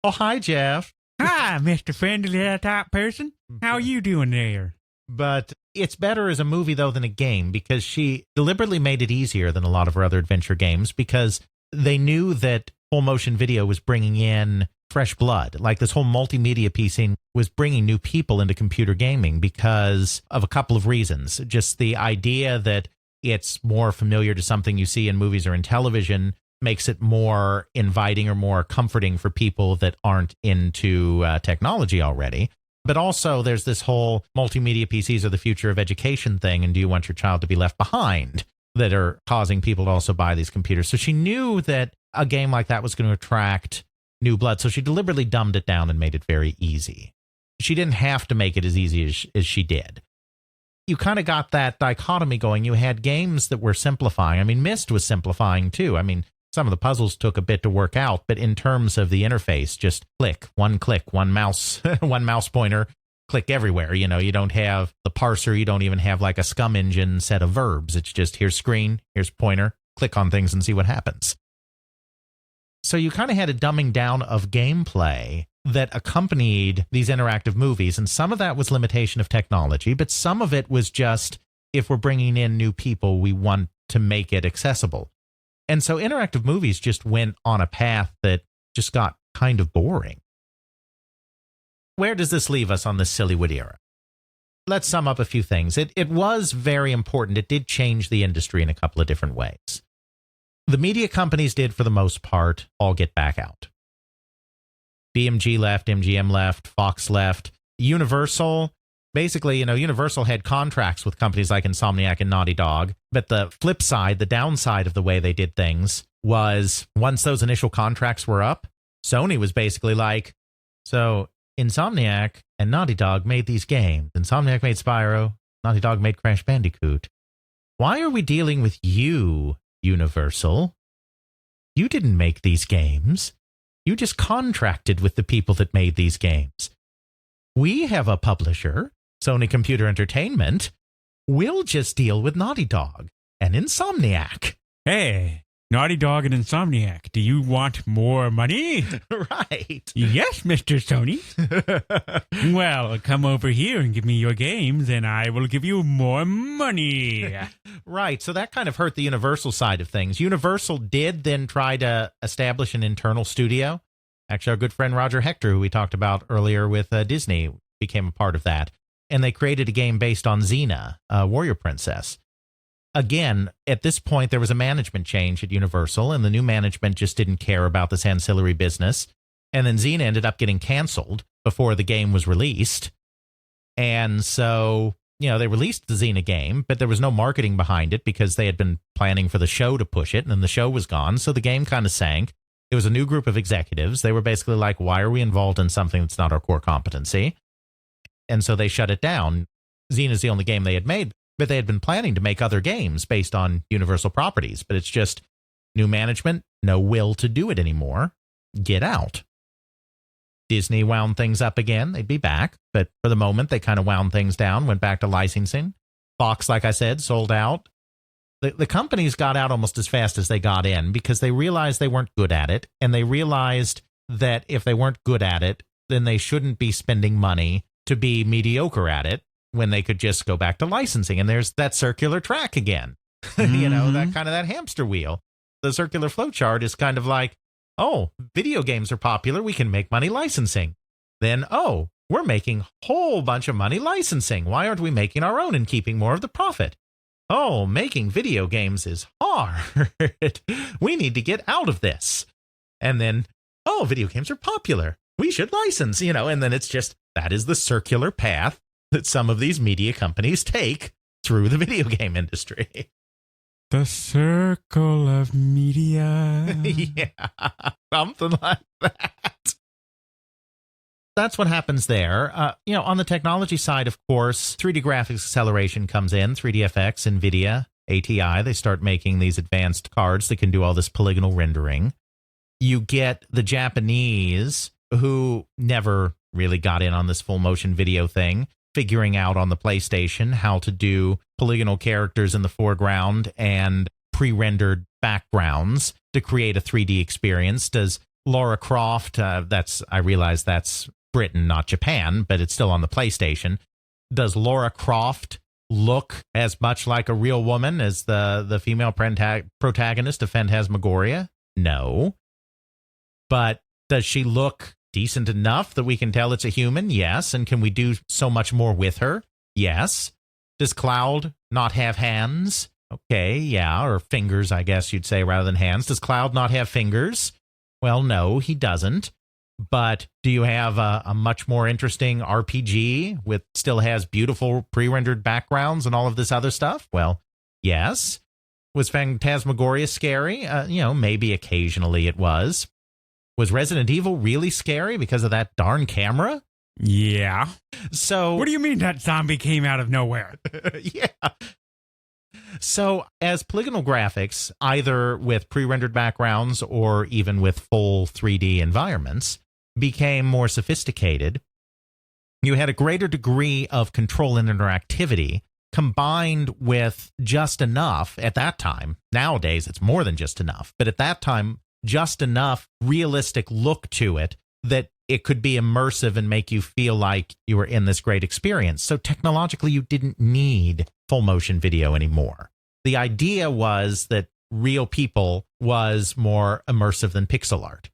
Oh, hi, Jeff. Hi, Mr. Friendly Type Person. How are you doing there? But it's better as a movie, though, than a game, because she deliberately made it easier than a lot of her other adventure games, because they knew that full motion video was bringing in fresh blood. Like this whole multimedia piecing was bringing new people into computer gaming because of a couple of reasons. Just the idea that it's more familiar to something you see in movies or in television makes it more inviting or more comforting for people that aren't into technology already. But also there's this whole multimedia PCs are the future of education thing, and do you want your child to be left behind, that are causing people to also buy these computers. So she knew that a game like that was going to attract new blood, so she deliberately dumbed it down and made it very easy. She didn't have to make it as easy as she did. You kind of got that dichotomy going. You had games that were simplifying. I mean, Myst was simplifying too. I mean, some of the puzzles took a bit to work out, but in terms of the interface, just click, one mouse, one mouse pointer, click everywhere. You know, you don't have the parser. You don't even have like a SCUM engine set of verbs. It's just here's screen, here's pointer, click on things and see what happens. So you kind of had a dumbing down of gameplay that accompanied these interactive movies. And some of that was limitation of technology, but some of it was just, if we're bringing in new people, we want to make it accessible. And so interactive movies just went on a path that just got kind of boring. Where does this leave us on the Silliwood era? Let's sum up a few things. It was very important. It did change the industry in a couple of different ways. The media companies did, for the most part, all get back out. BMG left, MGM left, Fox left. Universal, basically, Universal had contracts with companies like Insomniac and Naughty Dog. But the flip side, the downside of the way they did things was once those initial contracts were up, Sony was basically like, so Insomniac and Naughty Dog made these games. Insomniac made Spyro, Naughty Dog made Crash Bandicoot. Why are we dealing with you, Universal? You didn't make these games. You just contracted with the people that made these games. We have a publisher, Sony Computer Entertainment. We'll just deal with Naughty Dog. and Insomniac. Hey, Naughty Dog and Insomniac, do you want more money? Right. Yes, Mr. Sony. Well, come over here and give me your games, and I will give you more money. Right. So that kind of hurt the Universal side of things. Universal did then try to establish an internal studio. Actually, our good friend Roger Hector, who we talked about earlier with Disney, became a part of that. And they created a game based on Xena, Warrior Princess. Again, at this point, there was a management change at Universal, and the new management just didn't care about this ancillary business. And then Xena ended up getting canceled before the game was released. And so, they released the Xena game, but there was no marketing behind it because they had been planning for the show to push it, and then the show was gone. So the game kind of sank. It was a new group of executives. They were basically like, why are we involved in something that's not our core competency? And so they shut it down. Xena's the only game they had made. But they had been planning to make other games based on Universal properties. But it's just new management, no will to do it anymore. Get out. Disney wound things up again. They'd be back. But for the moment, they kind of wound things down, went back to licensing. Fox, like I said, sold out. The companies got out almost as fast as they got in because they realized they weren't good at it. And they realized that if they weren't good at it, then they shouldn't be spending money to be mediocre at it, when they could just go back to licensing. And there's that circular track again, that kind of that hamster wheel. The circular flowchart is kind of like, oh, video games are popular. We can make money licensing. Then, oh, we're making a whole bunch of money licensing. Why aren't we making our own and keeping more of the profit? Oh, making video games is hard. We need to get out of this. And then, oh, video games are popular. We should license, and then it's just, that is the circular path that some of these media companies take through the video game industry. The circle of media. Yeah, something like that. That's what happens there. On the technology side, of course, 3D graphics acceleration comes in, 3DFX, NVIDIA, ATI. They start making these advanced cards that can do all this polygonal rendering. You get the Japanese, who never really got in on this full motion video thing, figuring out on the PlayStation how to do polygonal characters in the foreground and pre-rendered backgrounds to create a 3D experience. Does Lara Croft, I realize that's Britain, not Japan, but it's still on the PlayStation. Does Lara Croft look as much like a real woman as the female protagonist of Phantasmagoria? No. But does she look decent enough that we can tell it's a human? Yes. And can we do so much more with her? Yes. Does Cloud not have hands? Okay, yeah, or fingers, I guess you'd say, rather than hands. Does Cloud not have fingers? Well, no, he doesn't. But do you have a much more interesting RPG with still has beautiful pre-rendered backgrounds and all of this other stuff? Well, yes. Was Phantasmagoria scary? Maybe occasionally it was. Was Resident Evil really scary because of that darn camera? Yeah. So what do you mean that zombie came out of nowhere? Yeah. So as polygonal graphics, either with pre-rendered backgrounds or even with full 3D environments, became more sophisticated, you had a greater degree of control and interactivity combined with just enough at that time. Nowadays, it's more than just enough. But at that time, just enough realistic look to it that it could be immersive and make you feel like you were in this great experience. So technologically, you didn't need full motion video anymore. The idea was that real people was more immersive than pixel art.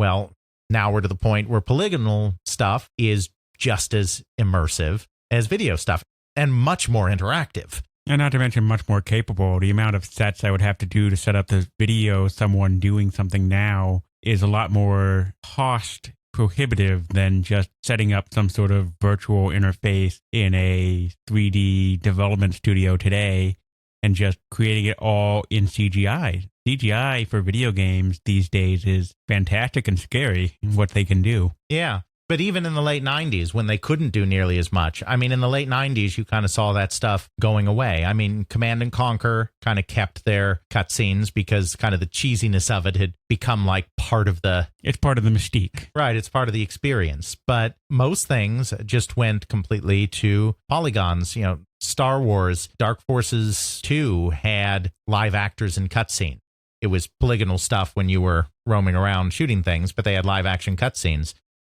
Well, now we're to the point where polygonal stuff is just as immersive as video stuff and much more interactive. And not to mention much more capable. The amount of sets I would have to do to set up the video of someone doing something now is a lot more cost prohibitive than just setting up some sort of virtual interface in a 3D development studio today and just creating it all in CGI. CGI for video games these days is fantastic and scary what they can do. Yeah. But even in the late 90s, when they couldn't do nearly as much, I mean, in the late 90s, you kind of saw that stuff going away. I mean, Command and Conquer kind of kept their cutscenes because kind of the cheesiness of it had become like part of the... It's part of the mystique. Right, it's part of the experience. But most things just went completely to polygons. You know, Star Wars, Dark Forces 2 had live actors in cutscene. It was polygonal stuff when you were roaming around shooting things, but they had live action cutscenes.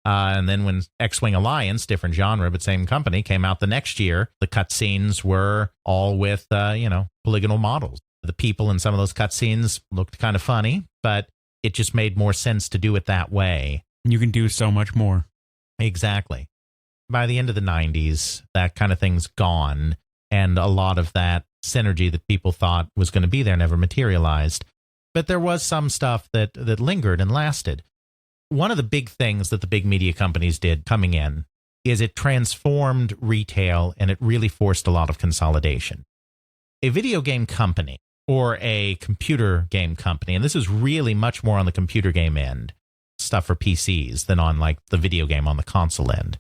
And then when X-Wing Alliance, different genre, but same company, came out the next year, the cutscenes were all with, polygonal models. The people in some of those cutscenes looked kind of funny, but it just made more sense to do it that way. You can do so much more. Exactly. By the end of the 90s, that kind of thing's gone, and a lot of that synergy that people thought was going to be there never materialized. But there was some stuff that lingered and lasted. One of the big things that the big media companies did coming in is it transformed retail, and it really forced a lot of consolidation. A video game company or a computer game company, and this is really much more on the computer game end, stuff for PCs, than on like the video game on the console end.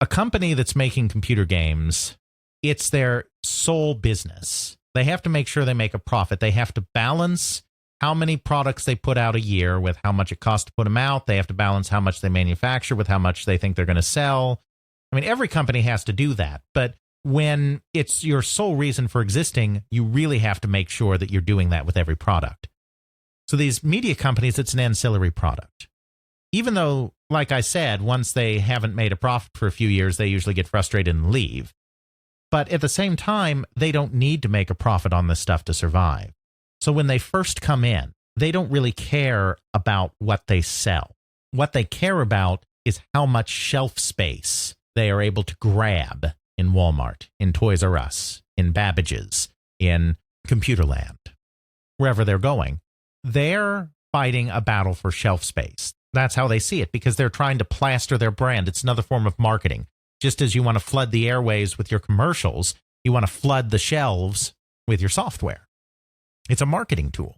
A company that's making computer games, it's their sole business. They have to make sure they make a profit. They have to balance how many products they put out a year with how much it costs to put them out. They have to balance how much they manufacture with how much they think they're going to sell. I mean, every company has to do that. But when it's your sole reason for existing, you really have to make sure that you're doing that with every product. So these media companies, it's an ancillary product. Even though, like I said, once they haven't made a profit for a few years, they usually get frustrated and leave. But at the same time, they don't need to make a profit on this stuff to survive. So when they first come in, they don't really care about what they sell. What they care about is how much shelf space they are able to grab in Walmart, in Toys R Us, in Babbage's, in Computerland, wherever they're going. They're fighting a battle for shelf space. That's how they see it, because they're trying to plaster their brand. It's another form of marketing. Just as you want to flood the airways with your commercials, you want to flood the shelves with your software. It's a marketing tool.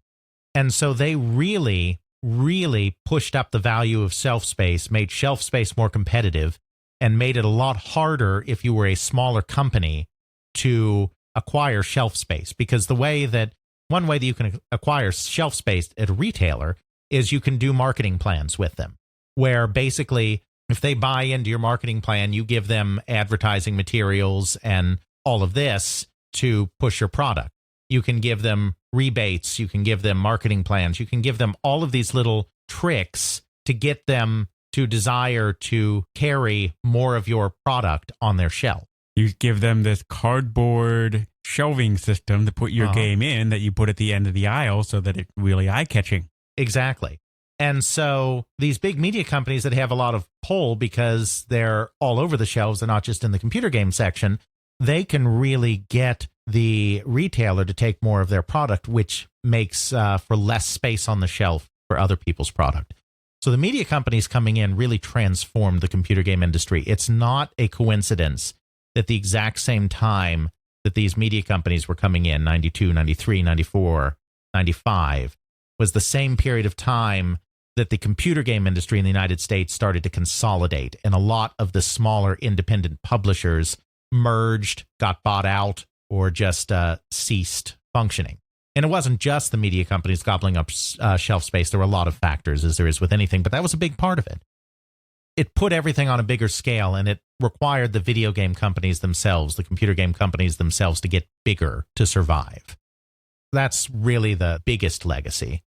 And so they really, really pushed up the value of shelf space, made shelf space more competitive, and made it a lot harder if you were a smaller company to acquire shelf space. Because one way that you can acquire shelf space at a retailer is you can do marketing plans with them, where basically if they buy into your marketing plan, you give them advertising materials and all of this to push your product. You can give them rebates, you can give them marketing plans, you can give them all of these little tricks to get them to desire to carry more of your product on their shelf. You give them this cardboard shelving system to put your game in that you put at the end of the aisle so that it's really eye-catching. Exactly. And so these big media companies that have a lot of pull because they're all over the shelves, they're not just in the computer game section, they can really get the retailer to take more of their product, which makes for less space on the shelf for other people's product. So the media companies coming in really transformed the computer game industry. It's not a coincidence that the exact same time that these media companies were coming in, 92, 93, 94, 95, was the same period of time that the computer game industry in the United States started to consolidate, and a lot of the smaller independent publishers merged, got bought out, or just ceased functioning. And it wasn't just the media companies gobbling up shelf space. There were a lot of factors, as there is with anything, but that was a big part of it. It put everything on a bigger scale, and it required the video game companies themselves, the computer game companies themselves, to get bigger to survive. That's really the biggest legacy.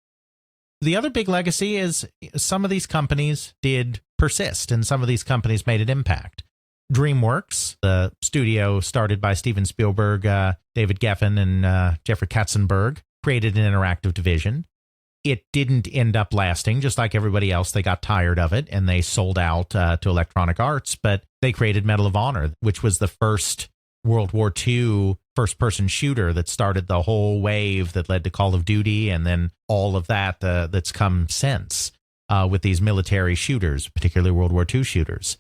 The other big legacy is some of these companies did persist, and some of these companies made an impact. DreamWorks, the studio started by Steven Spielberg, David Geffen, and Jeffrey Katzenberg, created an interactive division. It didn't end up lasting. Just like everybody else, they got tired of it, and they sold out to Electronic Arts, but they created Medal of Honor, which was the first World War II first-person shooter that started the whole wave that led to Call of Duty, and then all of that that's come since with these military shooters, particularly World War II shooters.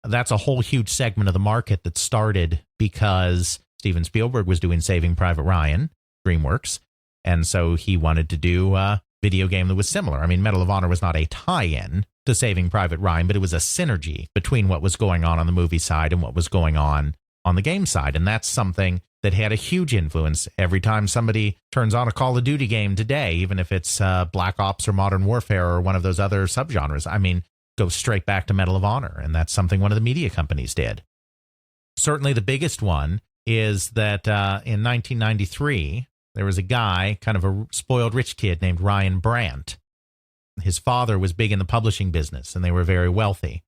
That's a whole huge segment of the market that started because Steven Spielberg was doing Saving Private Ryan, DreamWorks, and so he wanted to do a video game that was similar. I mean, Medal of Honor was not a tie-in, to Saving Private Ryan, but it was a synergy between what was going on the movie side and what was going on the game side. And that's something that had a huge influence. Every time somebody turns on a Call of Duty game today, even if it's Black Ops or Modern Warfare or one of those other subgenres, I mean, go straight back to Medal of Honor. And that's something one of the media companies did. Certainly the biggest one is that in 1993, there was a guy, kind of a spoiled rich kid named Ryan Brandt. His father was big in the publishing business, and they were very wealthy.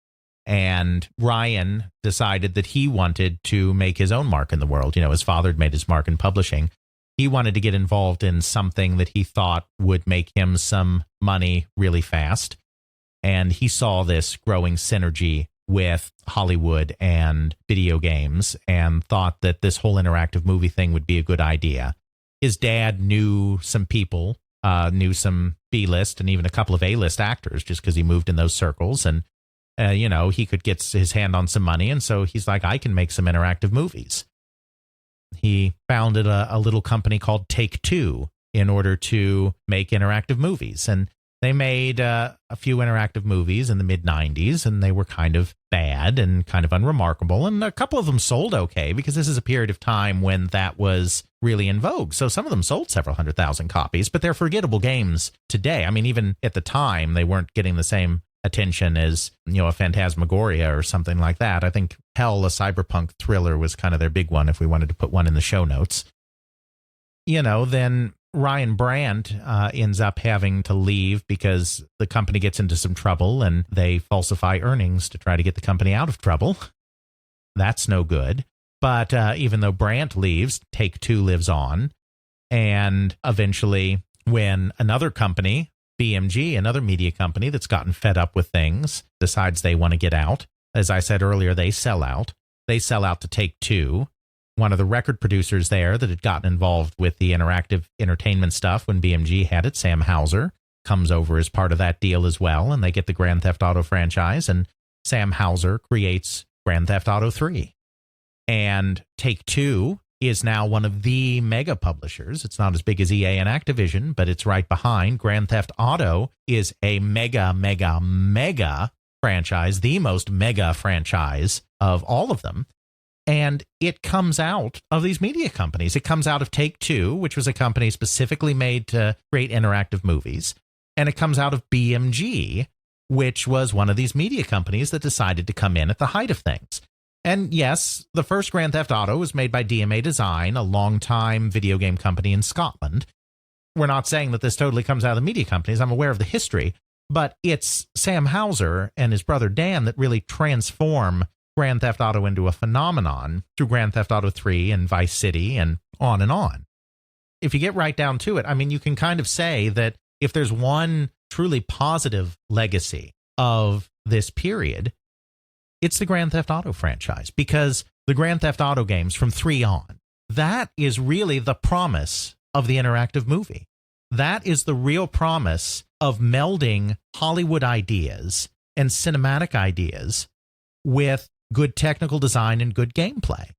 And Ryan decided that he wanted to make his own mark in the world. You know, his father had made his mark in publishing. He wanted to get involved in something that he thought would make him some money really fast. And he saw this growing synergy with Hollywood and video games and thought that this whole interactive movie thing would be a good idea. His dad knew some people, knew some B-list and even a couple of A-list actors just because he moved in those circles. And you know, he could get his hand on some money. And so he's like, I can make some interactive movies. He founded a little company called Take-Two in order to make interactive movies. And they made a few interactive movies in the mid-90s, and they were kind of bad and kind of unremarkable. And a couple of them sold okay because this is a period of time when that was really in vogue. So some of them sold several 100,000 copies, but they're forgettable games today. I mean, even at the time, they weren't getting the same attention as, you know, a Phantasmagoria or something like that. I think Hell, a cyberpunk thriller, was kind of their big one if we wanted to put one in the show notes. You know, then Ryan Brandt ends up having to leave because the company gets into some trouble and they falsify earnings to try to get the company out of trouble. That's no good. But even though Brandt leaves, Take-Two lives on. And eventually, when another company, BMG, another media company that's gotten fed up with things, decides they want to get out. As I said earlier, they sell out. They sell out to Take-Two. One of the record producers there that had gotten involved with the interactive entertainment stuff when BMG had it, Sam Hauser, comes over as part of that deal as well, and they get the Grand Theft Auto franchise, and Sam Hauser creates Grand Theft Auto 3. And Take-Two is now one of the mega publishers. It's not as big as EA and Activision, but it's right behind. Grand Theft Auto is a mega franchise, the most mega franchise of all of them. And it comes out of these media companies. It comes out of Take-Two, which was a company specifically made to create interactive movies. And it comes out of BMG, which was one of these media companies that decided to come in at the height of things. And yes, the first Grand Theft Auto was made by DMA Design, a longtime video game company in Scotland. We're not saying that this totally comes out of the media companies. I'm aware of the history. But it's Sam Hauser and his brother Dan that really transform Grand Theft Auto into a phenomenon through Grand Theft Auto 3 and Vice City and on and on. If you get right down to it, I mean, you can kind of say that if there's one truly positive legacy of this period, it's the Grand Theft Auto franchise, because the Grand Theft Auto games from 3 on, that is really the promise of the interactive movie. That is the real promise of melding Hollywood ideas and cinematic ideas with good technical design and good gameplay.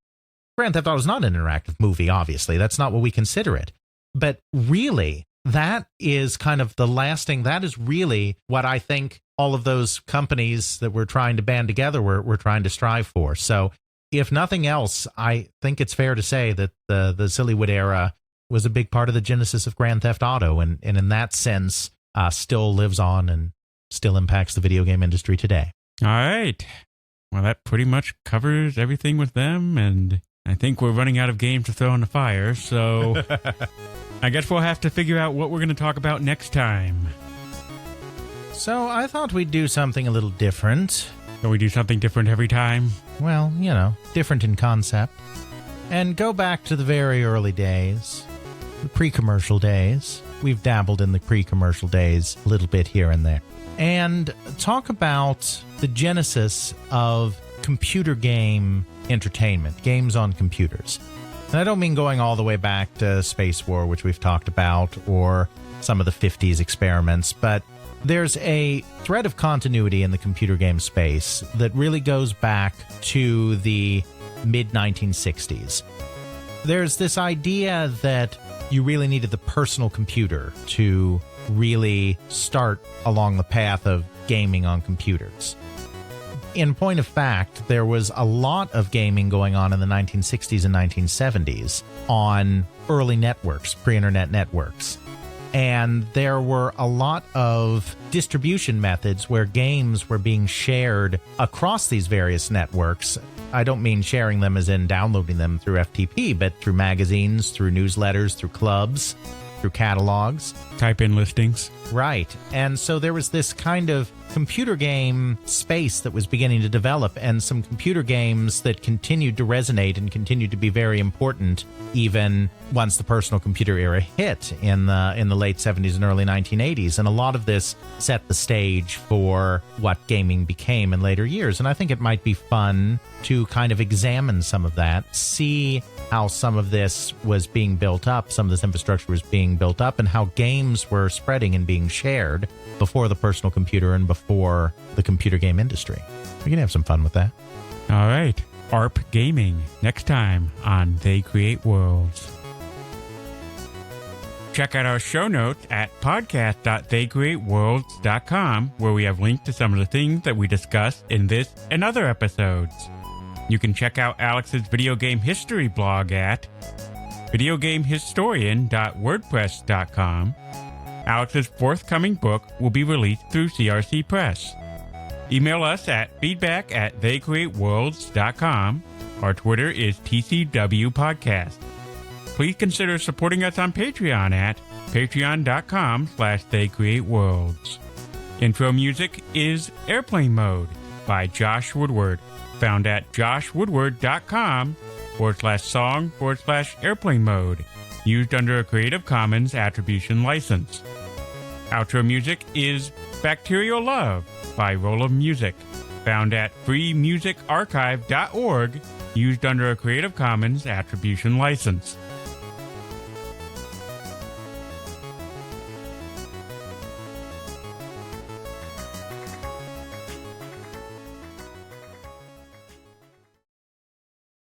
Grand Theft Auto is not an interactive movie, obviously. That's not what we consider it. But really, that is kind of the lasting, that is really what I think all of those companies that we're trying to band together, we're trying to strive for. So if nothing else, I think it's fair to say that the Silliwood Era was a big part of the genesis of Grand Theft Auto, and in that sense, still lives on and still impacts the video game industry today. All right. Well, that pretty much covers everything with them, and I think we're running out of games to throw in the fire, so I guess we'll have to figure out what we're going to talk about next time. So I thought we'd do something a little different. So we do something different every time? Well, you know, different in concept. And go back to the very early days, the pre-commercial days. We've dabbled in the pre-commercial days a little bit here and there. And talk about the genesis of computer game entertainment, games on computers. And I don't mean going all the way back to Space War, which we've talked about, or some of the 50s experiments, but there's a thread of continuity in the computer game space that really goes back to the mid-1960s. There's this idea that you really needed the personal computer to really start along the path of gaming on computers. In point of fact, there was a lot of gaming going on in the 1960s and 1970s on early networks, pre-internet networks. And there were a lot of distribution methods where games were being shared across these various networks. I don't mean sharing them as in downloading them through FTP, but through magazines, through newsletters, through clubs, through catalogs. Type in listings. Right. And so there was this kind of computer game space that was beginning to develop, and some computer games that continued to resonate and continued to be very important even once the personal computer era hit in the late 70s and early 1980s. And a lot of this set the stage for what gaming became in later years. And I think it might be fun to kind of examine some of that, see how some of this was being built up, some of this infrastructure was being built up, and how games were spreading and being shared before the personal computer and before the computer game industry. We can have some fun with that. All right. ARP Gaming, next time on They Create Worlds. Check out our show notes at podcast.theycreateworlds.com, where we have links to some of the things that we discussed in this and other episodes. You can check out Alex's video game history blog at videogamehistorian.wordpress.com. Alex's forthcoming book will be released through CRC Press. Email us at feedback@theycreateworlds.com. Our Twitter is TCW Podcast. Please consider supporting us on Patreon at patreon.com/theycreateworlds. Intro music is Airplane Mode by Josh Woodward, found at joshwoodward.com/song/airplane mode, used under a Creative Commons Attribution License. Outro music is Bacterial Love by Roll of Music, found at freemusicarchive.org, used under a Creative Commons Attribution License.